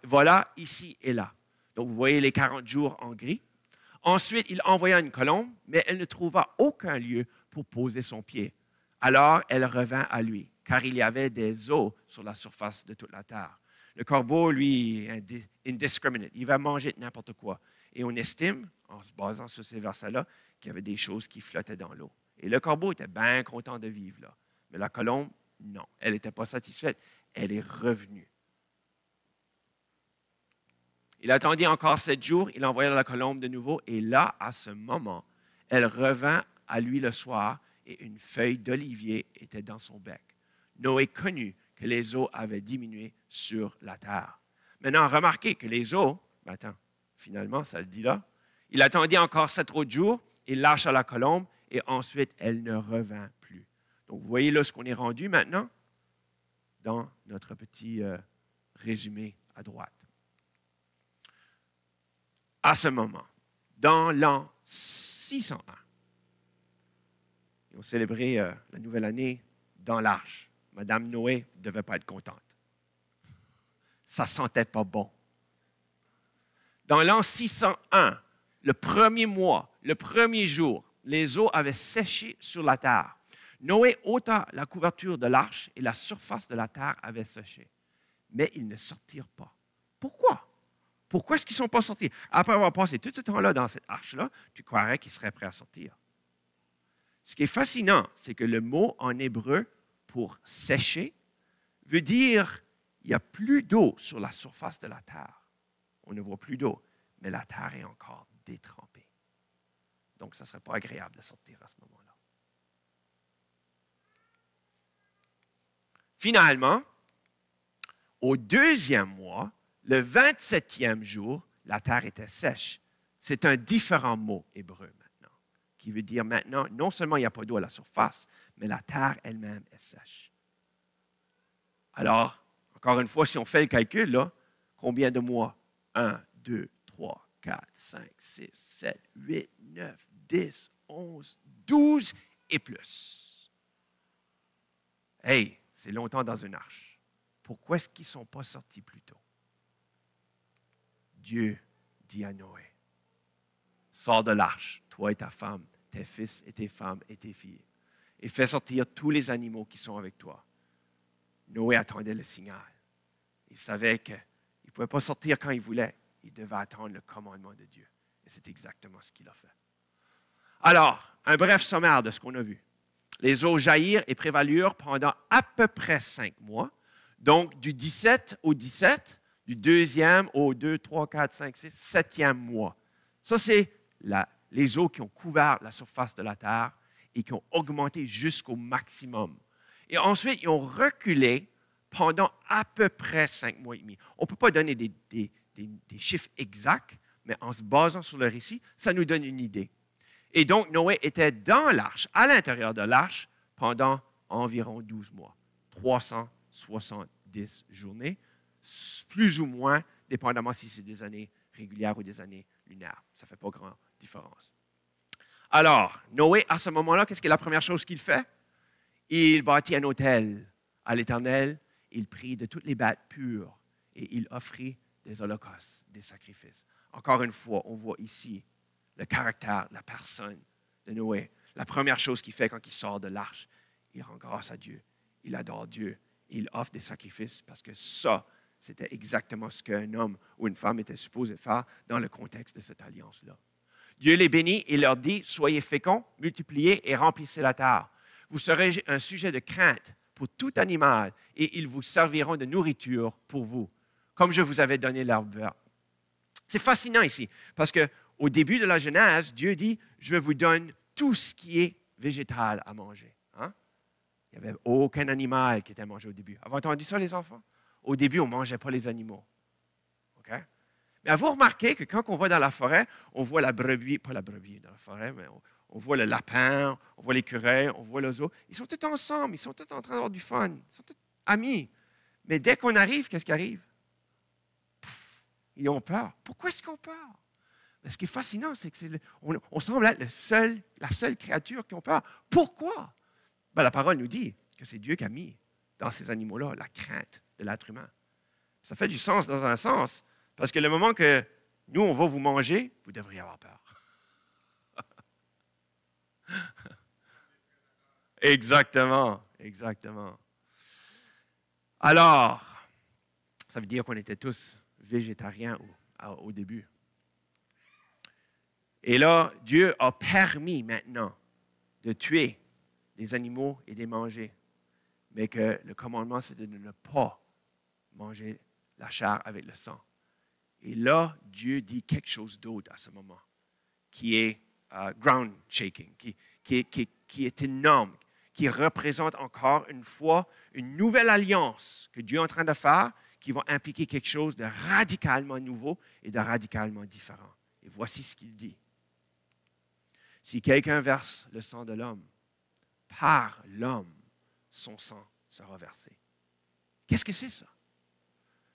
A: ici et là. Donc, vous voyez les 40 jours en gris. Ensuite, il envoya une colombe, mais elle ne trouva aucun lieu pour poser son pied. Alors, elle revint à lui, car il y avait des eaux sur la surface de toute la terre. Le corbeau, lui, est indiscriminate. Il va manger n'importe quoi. Et on estime, en se basant sur ces versets-là, qu'il y avait des choses qui flottaient dans l'eau. Et le corbeau était bien content de vivre là. Mais la colombe, non. Elle n'était pas satisfaite. Elle est revenue. Il attendit encore 7 jours. Il envoya la colombe de nouveau. Et là, à ce moment, elle revint à lui le soir et une feuille d'olivier était dans son bec. Noé connut que les eaux avaient diminué sur la terre. Maintenant, remarquez que les eaux, finalement, ça le dit là, il attendit encore 7 autres jours, il lâcha la colombe et ensuite elle ne revint plus. Donc, vous voyez là ce qu'on est rendu maintenant dans notre petit résumé à droite. À ce moment, dans l'an 601, ils ont célébré la nouvelle année dans l'arche. Madame Noé ne devait pas être contente. Ça ne sentait pas bon. Dans l'an 601, le premier mois, le premier jour, les eaux avaient séché sur la terre. Noé ôta la couverture de l'arche et la surface de la terre avait séché. Mais ils ne sortirent pas. Pourquoi? Pourquoi est-ce qu'ils ne sont pas sortis? Après avoir passé tout ce temps-là dans cette arche-là, tu croirais qu'ils seraient prêts à sortir. Ce qui est fascinant, c'est que le mot en hébreu pour sécher veut dire il n'y a plus d'eau sur la surface de la terre. On ne voit plus d'eau, mais la terre est encore détrempée. Donc, ça ne serait pas agréable de sortir à ce moment-là. Finalement, au 2e mois, le 27e jour, la terre était sèche. C'est un différent mot hébreu maintenant, qui veut dire maintenant, non seulement il n'y a pas d'eau à la surface, mais la terre elle-même est sèche. Alors, encore une fois, si on fait le calcul, là, combien de mois? 1, 2, 3, 4, 5, 6, 7, 8, 9, 10, 11, 12 et plus. Hey, c'est longtemps dans une arche. Pourquoi est-ce qu'ils ne sont pas sortis plus tôt? Dieu dit à Noé, sors de l'arche, toi et ta femme, tes fils et tes femmes et tes filles, et fais sortir tous les animaux qui sont avec toi. Noé attendait le signal. Il savait qu'il ne pouvait pas sortir quand il voulait. Il devait attendre le commandement de Dieu. Et c'est exactement ce qu'il a fait. Alors, un bref sommaire de ce qu'on a vu. Les eaux jaillirent et prévalurent pendant à peu près 5 mois. Donc, du 17 au 17, du 2e au 2, 3, 4, 5, 6, 7e mois. Ça, c'est les eaux qui ont couvert la surface de la terre et qui ont augmenté jusqu'au maximum. Et ensuite, ils ont reculé pendant à peu près 5 mois et demi. On ne peut pas donner des chiffres exacts, mais en se basant sur le récit, ça nous donne une idée. Et donc, Noé était dans l'arche, à l'intérieur de l'arche, pendant environ 12 mois, 370 journées, plus ou moins, dépendamment si c'est des années régulières ou des années lunaires. Ça ne fait pas grande différence. Alors, Noé, à ce moment-là, qu'est-ce que la première chose qu'il fait? Il bâtit un autel à l'Éternel, il prit de toutes les bêtes pures et il offrit des holocaustes, des sacrifices. Encore une fois, on voit ici le caractère, la personne de Noé. La première chose qu'il fait quand il sort de l'arche, il rend grâce à Dieu, il adore Dieu, et il offre des sacrifices parce que ça, c'était exactement ce qu'un homme ou une femme était supposé faire dans le contexte de cette alliance-là. Dieu les bénit et leur dit, soyez féconds, multipliez et remplissez la terre. Vous serez un sujet de crainte pour tout animal et ils vous serviront de nourriture pour vous, comme je vous avais donné l'herbe verte. C'est fascinant ici, parce qu'au début de la Genèse, Dieu dit, je vous donne tout ce qui est végétal à manger. Hein? Il n'y avait aucun animal qui était mangé au début. Avez-vous entendu ça, les enfants? Au début, on ne mangeait pas les animaux. Okay? Mais avez-vous remarqué que quand on va dans la forêt, on voit la brebis, pas la brebis dans la forêt, mais on voit le lapin, on voit l'écureuil, on voit l'oiseau. Ils sont tous ensemble, ils sont tous en train d'avoir du fun, ils sont tous amis. Mais dès qu'on arrive, qu'est-ce qui arrive? ils ont peur. Pourquoi est-ce qu'ils ont peur? Mais ce qui est fascinant, c'est qu'on semble être la seule créature qui a peur. Pourquoi? Ben, la parole nous dit que c'est Dieu qui a mis dans ces animaux-là la crainte de l'être humain. Ça fait du sens dans un sens, parce que le moment que nous, on va vous manger, vous devriez avoir peur. Exactement, exactement. Alors, ça veut dire qu'on était tous végétariens au début. Et là, Dieu a permis maintenant de tuer les animaux et de les manger. Mais que le commandement, c'était de ne pas manger la chair avec le sang. Et là, Dieu dit quelque chose d'autre à ce moment, qui est ground shaking, qui est énorme, qui représente encore une fois une nouvelle alliance que Dieu est en train de faire, qui va impliquer quelque chose de radicalement nouveau et de radicalement différent. Et voici ce qu'il dit. Si quelqu'un verse le sang de l'homme, par l'homme, son sang sera versé. Qu'est-ce que c'est ça?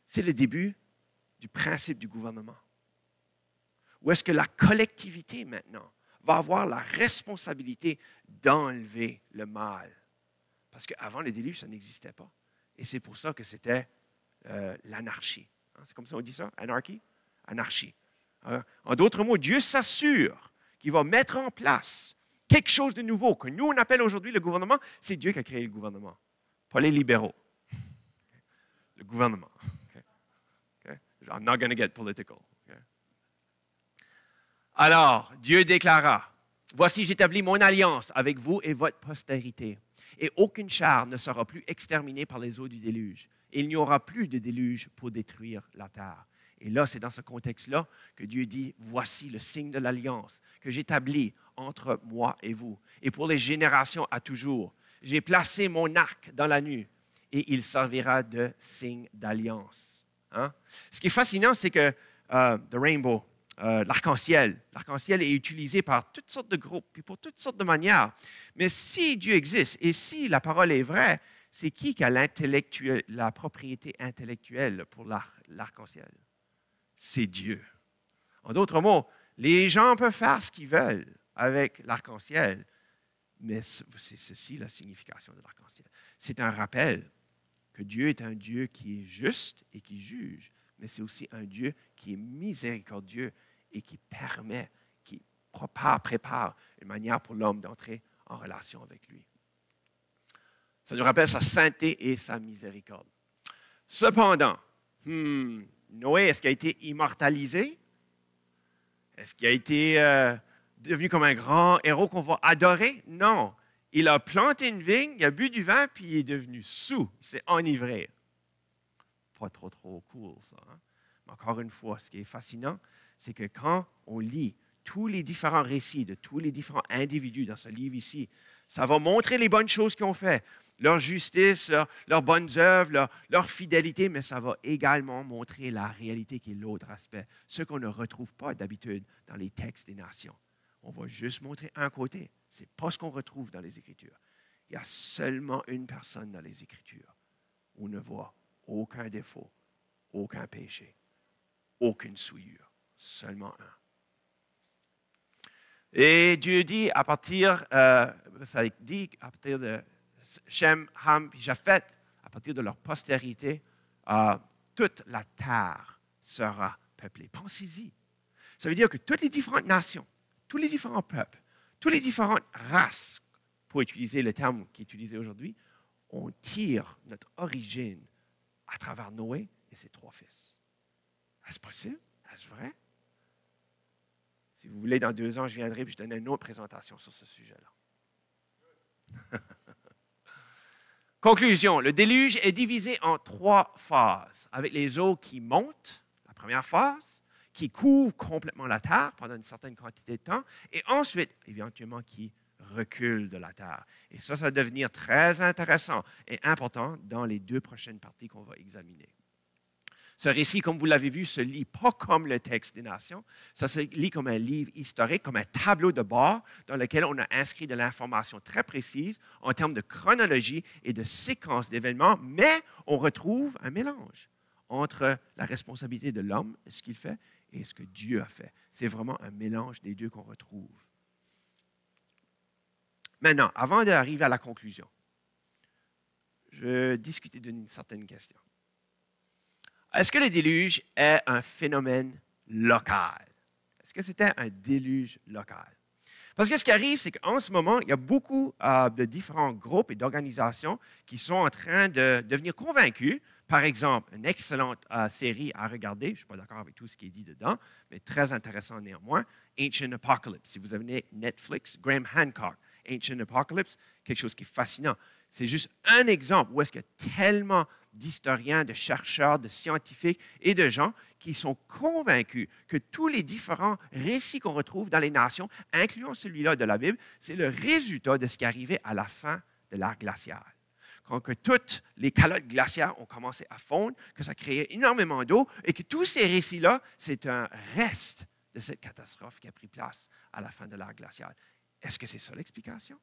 A: C'est le début du principe du gouvernement. Où est-ce que la collectivité maintenant va avoir la responsabilité d'enlever le mal? Parce qu'avant le déluge, ça n'existait pas. Et c'est pour ça que c'était l'anarchie. C'est comme ça on dit ça? Anarchy? Anarchie. En d'autres mots, Dieu s'assure qu'il va mettre en place quelque chose de nouveau, que nous, on appelle aujourd'hui le gouvernement. C'est Dieu qui a créé le gouvernement, pas les libéraux. Le gouvernement. Okay? I'm not going to get political. Okay? Alors, Dieu déclara, « Voici, j'établis mon alliance avec vous et votre postérité, et aucune chair ne sera plus exterminée par les eaux du déluge. Et il n'y aura plus de déluge pour détruire la terre. » Et là, c'est dans ce contexte-là que Dieu dit, « Voici le signe de l'alliance que j'établis entre moi et vous, et pour les générations à toujours. J'ai placé mon arc dans la nuit, et il servira de signe d'alliance. » Hein? Ce qui est fascinant, c'est que the rainbow, l'arc-en-ciel est utilisé par toutes sortes de groupes, puis pour toutes sortes de manières. Mais si Dieu existe, et si la parole est vraie, c'est qui a la propriété intellectuelle pour l'arc-en-ciel? C'est Dieu. En d'autres mots, les gens peuvent faire ce qu'ils veulent avec l'arc-en-ciel, mais c'est ceci la signification de l'arc-en-ciel. C'est un rappel que Dieu est un Dieu qui est juste et qui juge, mais c'est aussi un Dieu qui est miséricordieux et qui permet, qui prépare une manière pour l'homme d'entrer en relation avec lui. Ça nous rappelle sa sainteté et sa miséricorde. Cependant, Noé, est-ce qu'il a été immortalisé? Est-ce qu'il a été devenu comme un grand héros qu'on va adorer? Non. Il a planté une vigne, il a bu du vin, puis il est devenu saoul. Il s'est enivré. Pas trop cool, ça. Hein? Mais encore une fois, ce qui est fascinant, c'est que quand on lit tous les différents récits de tous les différents individus dans ce livre ici, ça va montrer les bonnes choses qu'ils ont fait, leur justice, leurs bonnes œuvres, leur fidélité, mais ça va également montrer la réalité qui est l'autre aspect, ce qu'on ne retrouve pas d'habitude dans les textes des nations. On va juste montrer un côté. Ce n'est pas ce qu'on retrouve dans les Écritures. Il y a seulement une personne dans les Écritures où on ne voit aucun défaut, aucun péché, aucune souillure. Seulement un. Et Dieu dit à partir, ça dit à partir de Shem, Ham et Japheth, à partir de leur postérité, toute la terre sera peuplée. Pensez-y. Ça veut dire que toutes les différentes nations, tous les différents peuples, toutes les différentes races, pour utiliser le terme qui est utilisé aujourd'hui, on tire notre origine à travers Noé et ses 3 fils. Est-ce possible? Est-ce vrai? Si vous voulez, dans 2 ans, je viendrai et je donnerai une autre présentation sur ce sujet-là. Conclusion, le déluge est divisé en 3 phases, avec les eaux qui montent, la première phase, qui couvrent complètement la terre pendant une certaine quantité de temps, et ensuite, éventuellement, qui reculent de la terre. Et ça va devenir très intéressant et important dans les 2 prochaines parties qu'on va examiner. Ce récit, comme vous l'avez vu, se lit pas comme le texte des nations, ça se lit comme un livre historique, comme un tableau de bord dans lequel on a inscrit de l'information très précise en termes de chronologie et de séquence d'événements, mais on retrouve un mélange entre la responsabilité de l'homme, ce qu'il fait, et ce que Dieu a fait. C'est vraiment un mélange des deux qu'on retrouve. Maintenant, avant d'arriver à la conclusion, je vais discuter d'une certaine question. Est-ce que le déluge est un phénomène local? Est-ce que c'était un déluge local? Parce que ce qui arrive, c'est qu'en ce moment, il y a beaucoup de différents groupes et d'organisations qui sont en train de devenir convaincus. Par exemple, une excellente série à regarder, je ne suis pas d'accord avec tout ce qui est dit dedans, mais très intéressant néanmoins, Ancient Apocalypse. Si vous avez Netflix, Graham Hancock, Ancient Apocalypse, quelque chose qui est fascinant. C'est juste un exemple où est-ce qu'il y a tellement d'historiens, de chercheurs, de scientifiques et de gens qui sont convaincus que tous les différents récits qu'on retrouve dans les nations, incluant celui-là de la Bible, c'est le résultat de ce qui arrivait à la fin de l'ère glaciale. Quand que toutes les calottes glaciaires ont commencé à fondre, que ça créait énormément d'eau et que tous ces récits-là, c'est un reste de cette catastrophe qui a pris place à la fin de l'ère glaciale. Est-ce que c'est ça l'explication?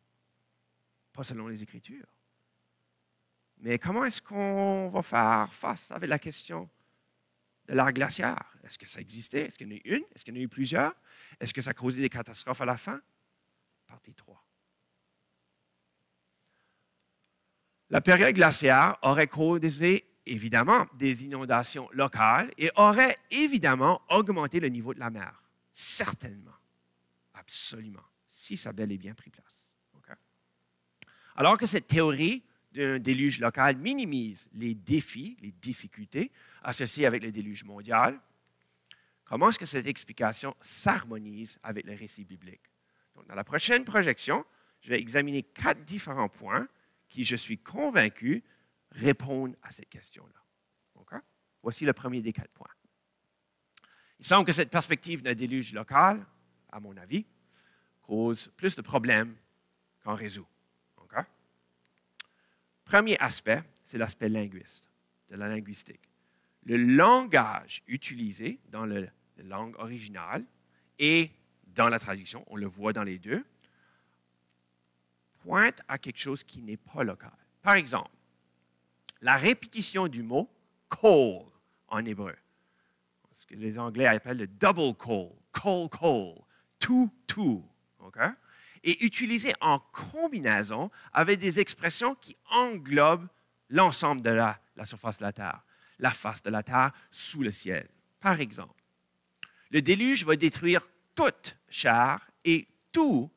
A: Pas selon les Écritures. Mais comment est-ce qu'on va faire face avec la question de l'ère glaciaire? Est-ce que ça existait? Est-ce qu'il y en a eu une? Est-ce qu'il y en a eu plusieurs? Est-ce que ça a causé des catastrophes à la fin? Partie 3. La période glaciaire aurait causé évidemment des inondations locales et aurait évidemment augmenté le niveau de la mer. Certainement. Absolument. Si ça a bel et bien pris place. Okay? Alors que cette théorie d'un déluge local minimise les défis, les difficultés associées avec le déluge mondial, comment est-ce que cette explication s'harmonise avec le récit biblique? Donc, dans la prochaine projection, je vais examiner 4 différents points qui, je suis convaincu, répondent à cette question-là. Okay? Voici le premier des 4 points. Il semble que cette perspective d'un déluge local, à mon avis, cause plus de problèmes qu'en résout. Okay? Premier aspect, c'est l'aspect linguiste, de la linguistique. Le langage utilisé dans la langue originale et dans la traduction, on le voit dans les deux, pointe à quelque chose qui n'est pas local. Par exemple, la répétition du mot coal en hébreu, ce que les Anglais appellent le double call, call, to, okay? Et utilisé en combinaison avec des expressions qui englobent l'ensemble de la surface de la Terre, la face de la Terre sous le ciel. Par exemple, le déluge va détruire toute chair et tout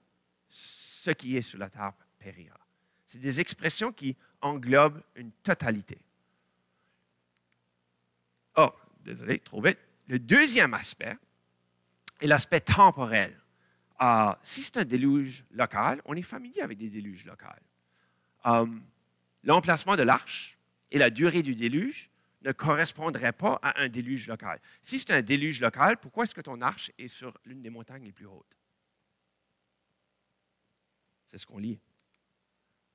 A: ce qui est sur la terre périra. C'est des expressions qui englobent une totalité. Oh, désolé, trop vite. Le deuxième aspect est l'aspect temporel. Si c'est un déluge local, on est familier avec des déluges locaux. L'emplacement de l'arche et la durée du déluge ne correspondraient pas à un déluge local. Si c'est un déluge local, pourquoi est-ce que ton arche est sur l'une des montagnes les plus hautes? C'est ce qu'on lit.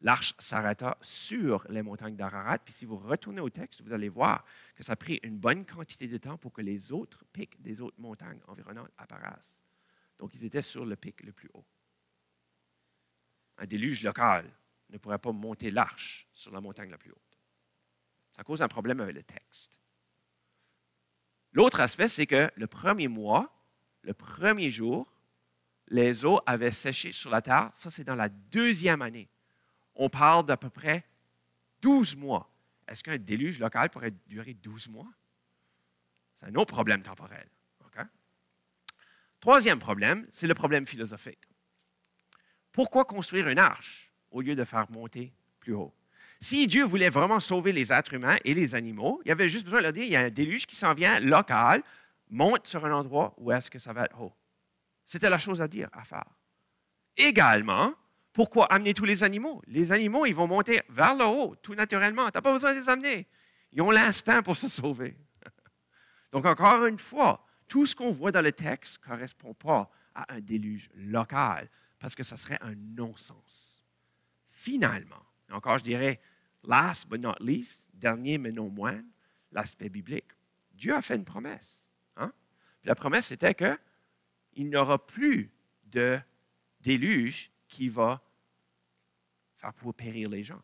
A: L'arche s'arrêta sur les montagnes d'Ararat, puis si vous retournez au texte, vous allez voir que ça a pris une bonne quantité de temps pour que les autres pics des autres montagnes environnantes apparaissent. Donc, ils étaient sur le pic le plus haut. Un déluge local ne pourrait pas monter l'arche sur la montagne la plus haute. Ça cause un problème avec le texte. L'autre aspect, c'est que le premier mois, le premier jour, les eaux avaient séché sur la terre. Ça, c'est dans la deuxième année. On parle d'à peu près 12 mois. Est-ce qu'un déluge local pourrait durer 12 mois? C'est un autre problème temporel. Okay? Troisième problème, c'est le problème philosophique. Pourquoi construire une arche au lieu de faire monter plus haut? Si Dieu voulait vraiment sauver les êtres humains et les animaux, il avait juste besoin de leur dire, il y a un déluge qui s'en vient local, monte sur un endroit où est-ce que ça va être haut. C'était la chose à dire, à faire. Également, pourquoi amener tous les animaux? Les animaux, ils vont monter vers le haut, tout naturellement. Tu n'as pas besoin de les amener. Ils ont l'instinct pour se sauver. Donc, encore une fois, tout ce qu'on voit dans le texte ne correspond pas à un déluge local, parce que ça serait un non-sens. Finalement, encore je dirais, last but not least, dernier mais non moindre, l'aspect biblique. Dieu a fait une promesse. Hein? Puis la promesse, c'était qu'il n'y aura plus de déluge qui va faire pour périr les gens.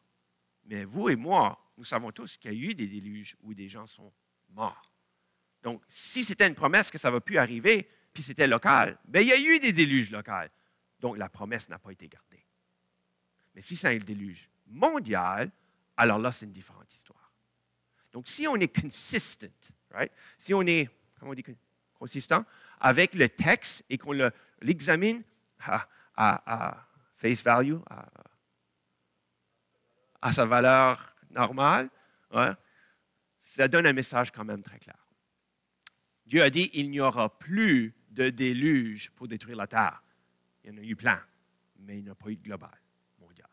A: Mais vous et moi, nous savons tous qu'il y a eu des déluges où des gens sont mort. Donc, si c'était une promesse que ça ne va plus arriver, puis c'était local, bien, il y a eu des déluges locaux. Donc, la promesse n'a pas été gardée. Mais si c'est un déluge mondial, alors là, c'est une différente histoire. Donc, si on est consistent, right? Si on est, comment on dit, consistant avec le texte et qu'on l'examine à face value, à sa valeur normale, ouais, ça donne un message quand même très clair. Dieu a dit, il n'y aura plus de déluge pour détruire la terre. Il y en a eu plein, mais il n'y a pas eu de global, mondial.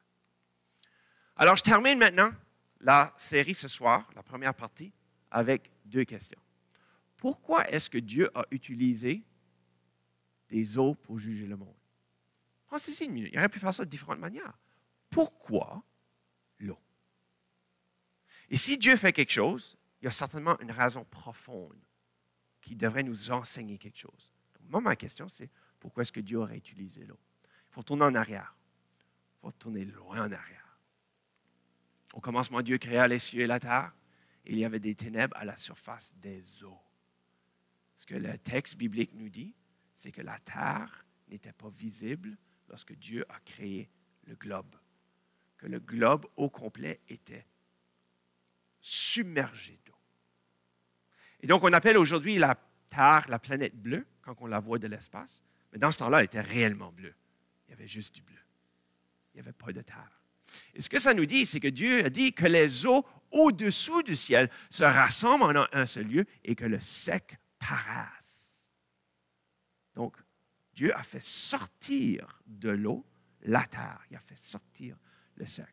A: Alors, je termine maintenant la série ce soir, la première partie, avec 2 questions. Pourquoi est-ce que Dieu a utilisé des eaux pour juger le monde? Pensez-y une minute. Il aurait pu faire ça de différentes manières. Pourquoi l'eau? Et si Dieu fait quelque chose, il y a certainement une raison profonde qui devrait nous enseigner quelque chose. Donc, moi, ma question, c'est pourquoi est-ce que Dieu aurait utilisé l'eau? Il faut retourner en arrière. Il faut retourner loin en arrière. Au commencement, Dieu créa les cieux et la terre, et il y avait des ténèbres à la surface des eaux. Ce que le texte biblique nous dit, c'est que la terre n'était pas visible lorsque Dieu a créé le globe. Que le globe au complet était submergé d'eau. Et donc, on appelle aujourd'hui la Terre la planète bleue quand on la voit de l'espace. Mais dans ce temps-là, elle était réellement bleue. Il y avait juste du bleu. Il n'y avait pas de terre. Et ce que ça nous dit, c'est que Dieu a dit que les eaux au-dessous du ciel se rassemblent en un seul lieu et que le sec paraisse. Donc, Dieu a fait sortir de l'eau la terre. Il a fait sortir le sec.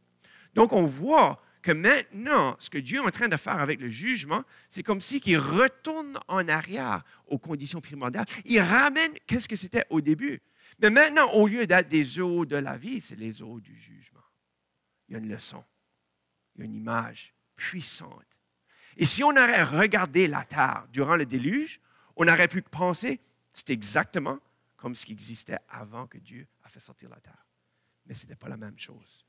A: Donc, on voit que maintenant, ce que Dieu est en train de faire avec le jugement, c'est comme si il retourne en arrière aux conditions primordiales. Il ramène qu'est-ce que c'était au début. Mais maintenant, au lieu d'être des eaux de la vie, c'est les eaux du jugement. Il y a une leçon, il y a une image puissante. Et si on aurait regardé la terre durant le déluge, on aurait pu penser que c'est exactement comme ce qui existait avant que Dieu a fait sortir la terre. Mais ce n'était pas la même chose.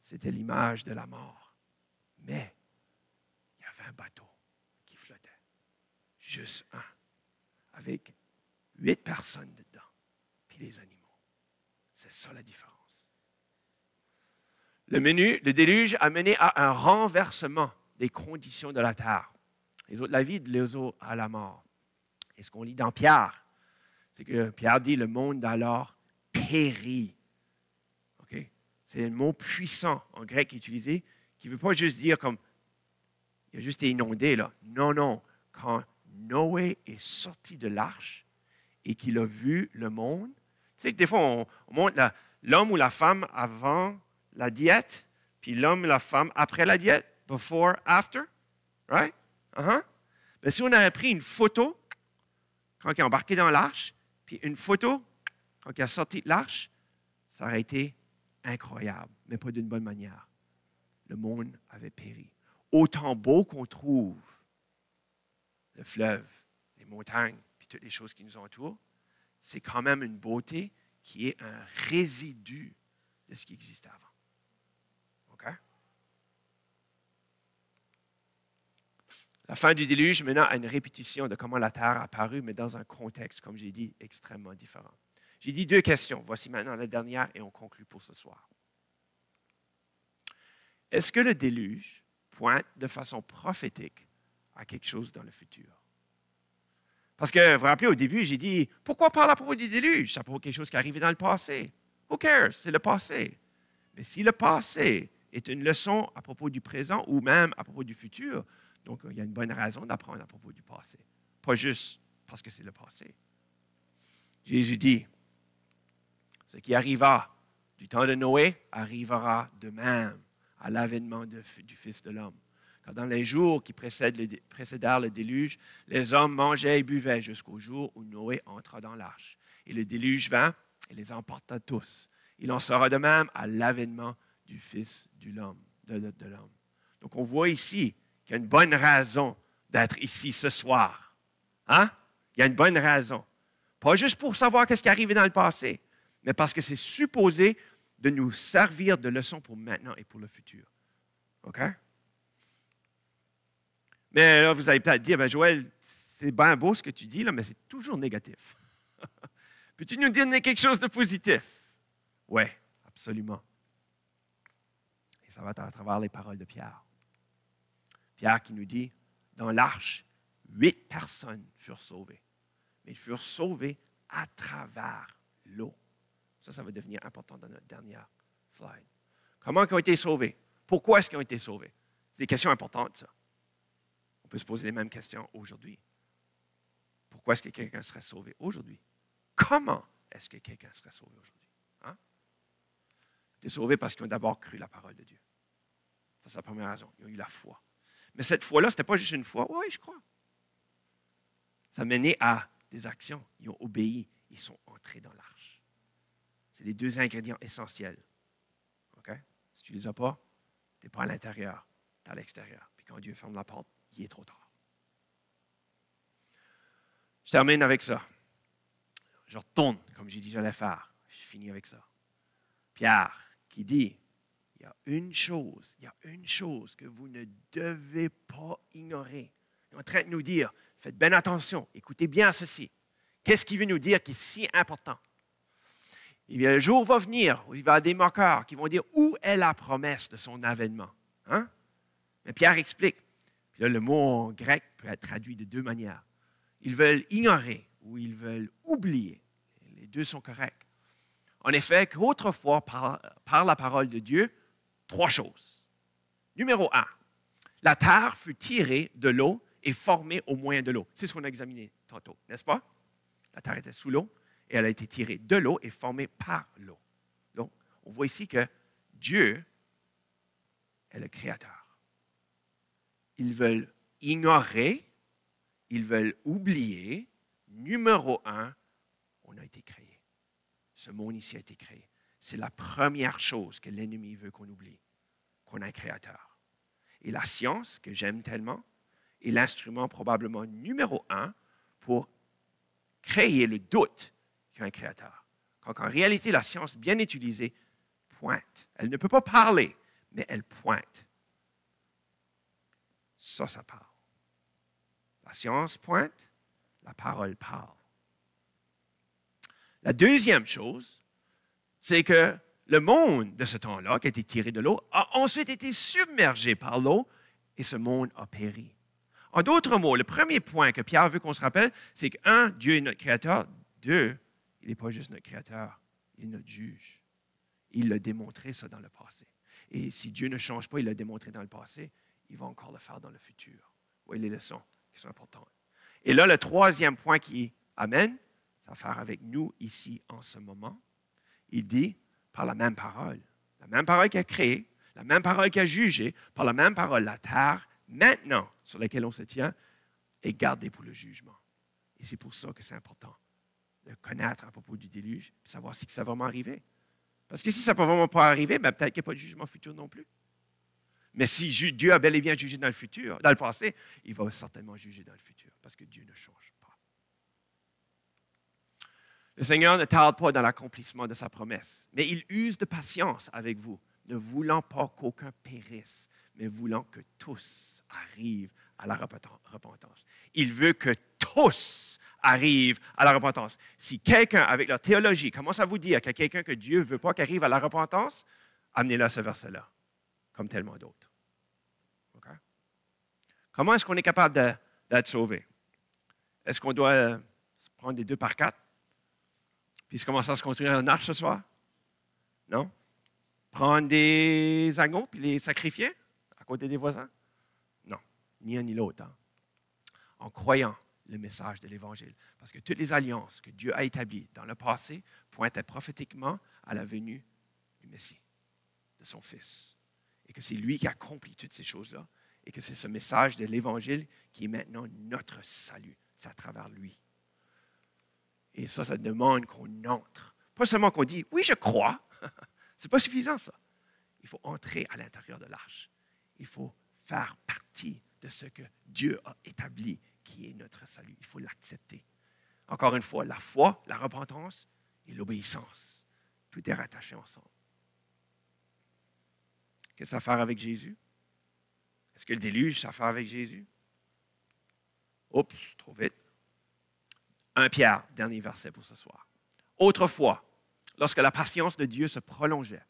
A: C'était l'image de la mort. Mais il y avait un bateau qui flottait. Juste un. Avec 8 personnes dedans. Puis les animaux. C'est ça la différence. Le déluge a mené à un renversement des conditions de la terre. Les eaux de la vie, les eaux à la mort. Et ce qu'on lit dans Pierre, c'est que Pierre dit le monde d'alors périt. Okay? C'est un mot puissant en grec utilisé qui ne veut pas juste dire comme il a juste été inondé. Là. Non, non. Quand Noé est sorti de l'arche et qu'il a vu le monde, tu sais que des fois, on montre l'homme ou la femme avant la diète, puis l'homme ou la femme après la diète, before, after, right? Mais si on avait pris une photo quand il est embarqué dans l'arche, puis une photo quand il est sorti de l'arche, ça aurait été incroyable, mais pas d'une bonne manière. Le monde avait péri. Autant beau qu'on trouve le fleuve, les montagnes, puis toutes les choses qui nous entourent, c'est quand même une beauté qui est un résidu de ce qui existait avant. OK? La fin du déluge maintenant a une répétition de comment la terre a apparu, mais dans un contexte, comme j'ai dit, extrêmement différent. J'ai dit 2 questions. Voici maintenant la dernière et on conclut pour ce soir. Est-ce que le déluge pointe de façon prophétique à quelque chose dans le futur? Parce que, vous vous rappelez, au début, j'ai dit, pourquoi parler à propos du déluge? C'est à propos de quelque chose qui est arrivé dans le passé. Who cares? C'est le passé. Mais si le passé est une leçon à propos du présent ou même à propos du futur, donc il y a une bonne raison d'apprendre à propos du passé. Pas juste parce que c'est le passé. Jésus dit, ce qui arriva du temps de Noé arrivera de même à l'avènement du Fils de l'homme. Car dans les jours qui précédèrent le déluge, les hommes mangeaient et buvaient jusqu'au jour où Noé entra dans l'arche. Et le déluge vint et les emporta tous. Il en sera de même à l'avènement du Fils de l'homme. Donc on voit ici qu'il y a une bonne raison d'être ici ce soir. Hein? Il y a une bonne raison. Pas juste pour savoir ce qui est arrivé dans le passé, mais parce que c'est supposé de nous servir de leçon pour maintenant et pour le futur. OK? Mais là, vous allez peut-être dire, ben Joël, c'est bien beau ce que tu dis, là, mais c'est toujours négatif. Peux-tu nous dire quelque chose de positif? Oui, absolument. Et ça va être à travers les paroles de Pierre. Pierre qui nous dit, dans l'arche, 8 personnes furent sauvées. Mais ils furent sauvés à travers l'eau. Ça va devenir important dans notre dernière slide. Comment ils ont été sauvés? Pourquoi est-ce qu'ils ont été sauvés? C'est des questions importantes, ça. On peut se poser les mêmes questions aujourd'hui. Pourquoi est-ce que quelqu'un serait sauvé aujourd'hui? Comment est-ce que quelqu'un serait sauvé aujourd'hui? Hein? Ils ont été sauvés parce qu'ils ont d'abord cru la parole de Dieu. Ça, c'est la première raison. Ils ont eu la foi. Mais cette foi-là, ce n'était pas juste une foi. Oui, je crois. Ça menait à des actions. Ils ont obéi. Ils sont entrés dans l'arche. C'est les 2 ingrédients essentiels. OK? Si tu ne les as pas, tu n'es pas à l'intérieur, tu es à l'extérieur. Puis quand Dieu ferme la porte, il est trop tard. Je termine avec ça. Je retourne, comme j'ai dit, j'allais faire. Je finis avec ça. Pierre qui dit, il y a une chose que vous ne devez pas ignorer. Il est en train de nous dire, faites bien attention, écoutez bien ceci. Qu'est-ce qu'il veut nous dire qui est si important? Le jour va venir où il va y avoir des moqueurs qui vont dire où est la promesse de son avènement. Hein? Mais Pierre explique. Puis là, le mot en grec peut être traduit de 2 manières. Ils veulent ignorer ou ils veulent oublier. Les 2 sont corrects. En effet, qu'autrefois, par la parole de Dieu, 3 choses. Numéro 1, la terre fut tirée de l'eau et formée au moyen de l'eau. C'est ce qu'on a examiné tantôt, n'est-ce pas? La terre était sous l'eau et elle a été tirée de l'eau et formée par l'eau. Donc, on voit ici que Dieu est le Créateur. Ils veulent ignorer, ils veulent oublier. Numéro 1, on a été créé. Ce monde ici a été créé. C'est la première chose que l'ennemi veut qu'on oublie, qu'on a un Créateur. Et la science, que j'aime tellement, est l'instrument probablement numéro 1 pour créer le doute qu'il y a un Créateur. Quand en réalité, la science bien utilisée pointe. Elle ne peut pas parler, mais elle pointe. Ça parle. La science pointe, la parole parle. La deuxième chose, c'est que le monde de ce temps-là, qui a été tiré de l'eau, a ensuite été submergé par l'eau et ce monde a péri. En d'autres mots, le premier point que Pierre veut qu'on se rappelle, c'est que, 1, Dieu est notre Créateur. 2, il n'est pas juste notre Créateur, il est notre juge. Il l'a démontré ça dans le passé. Et si Dieu ne change pas, il l'a démontré dans le passé, il va encore le faire dans le futur. Vous voyez les leçons qui sont importantes. Et là, le troisième point qui amène, ça a à faire avec nous ici en ce moment. Il dit, par la même parole qui a créé, la même parole qui a jugé, par la même parole, la terre, maintenant, sur laquelle on se tient, est gardée pour le jugement. Et c'est pour ça que c'est important de connaître à propos du déluge, et savoir si ça va vraiment arriver. Parce que si ça ne peut vraiment pas arriver, ben peut-être qu'il n'y a pas de jugement futur non plus. Mais si Dieu a bel et bien jugé dans le passé, il va certainement juger dans le futur, parce que Dieu ne change pas. Le Seigneur ne tarde pas dans l'accomplissement de sa promesse, mais il use de patience avec vous, ne voulant pas qu'aucun périsse, mais voulant que tous arrivent à la repentance. Il veut que tous arrivent à la repentance. Si quelqu'un, avec leur théologie, commence à vous dire qu'il y a quelqu'un que Dieu ne veut pas qu'arrive à la repentance, amenez-le à ce verset-là, comme tellement d'autres. Okay? Comment est-ce qu'on est capable d'être sauvé? Est-ce qu'on doit prendre des 2 par 4 puis commencer à se construire un arche ce soir? Non? Prendre des agneaux puis les sacrifier à côté des voisins? Non, ni un ni l'autre. Hein? En croyant le message de l'Évangile. Parce que toutes les alliances que Dieu a établies dans le passé pointaient prophétiquement à la venue du Messie, de son Fils. Et que c'est lui qui accomplit toutes ces choses-là. Et que c'est ce message de l'Évangile qui est maintenant notre salut. C'est à travers lui. Et ça demande qu'on entre. Pas seulement qu'on dit, oui, je crois. Ce n'est pas suffisant, ça. Il faut entrer à l'intérieur de l'arche. Il faut faire partie de ce que Dieu a établi, qui est notre salut. Il faut l'accepter. Encore une fois, la foi, la repentance et l'obéissance. Tout est rattaché ensemble. Qu'est-ce que ça a à faire avec Jésus? Est-ce que le déluge, ça a à faire avec Jésus? Oups, trop vite. 1 Pierre, dernier verset pour ce soir. Autrefois, lorsque la patience de Dieu se prolongeait,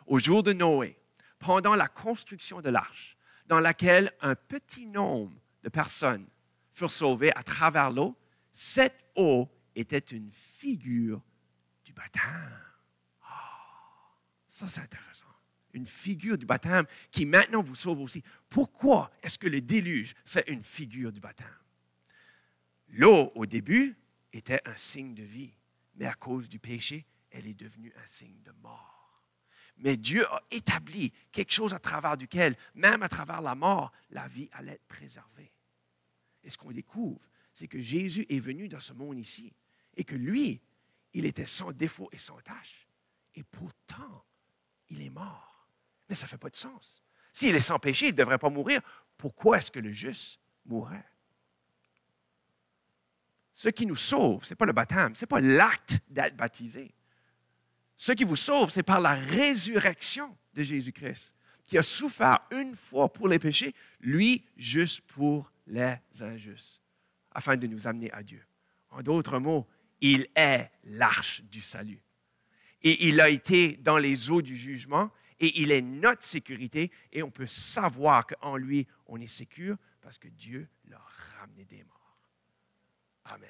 A: au jour de Noé, pendant la construction de l'arche, dans laquelle un petit nombre de personnes furent sauvées à travers l'eau, cette eau était une figure du baptême. Ça, c'est intéressant. Une figure du baptême qui maintenant vous sauve aussi. Pourquoi est-ce que le déluge, c'est une figure du baptême? L'eau, au début, était un signe de vie, mais à cause du péché, elle est devenue un signe de mort. Mais Dieu a établi quelque chose à travers duquel, même à travers la mort, la vie allait être préservée. Et ce qu'on découvre, c'est que Jésus est venu dans ce monde ici et que lui, il était sans défaut et sans tache. Et pourtant, il est mort. Mais ça ne fait pas de sens. S'il est sans péché, il ne devrait pas mourir. Pourquoi est-ce que le juste mourrait? Ce qui nous sauve, ce n'est pas le baptême, ce n'est pas l'acte d'être baptisé. Ce qui vous sauve, c'est par la résurrection de Jésus-Christ, qui a souffert une fois pour les péchés, lui juste pour les injustes, afin de nous amener à Dieu. En d'autres mots, il est l'arche du salut. Et il a été dans les eaux du jugement, et il est notre sécurité, et on peut savoir qu'en lui, on est sécure, parce que Dieu l'a ramené des morts. Amen.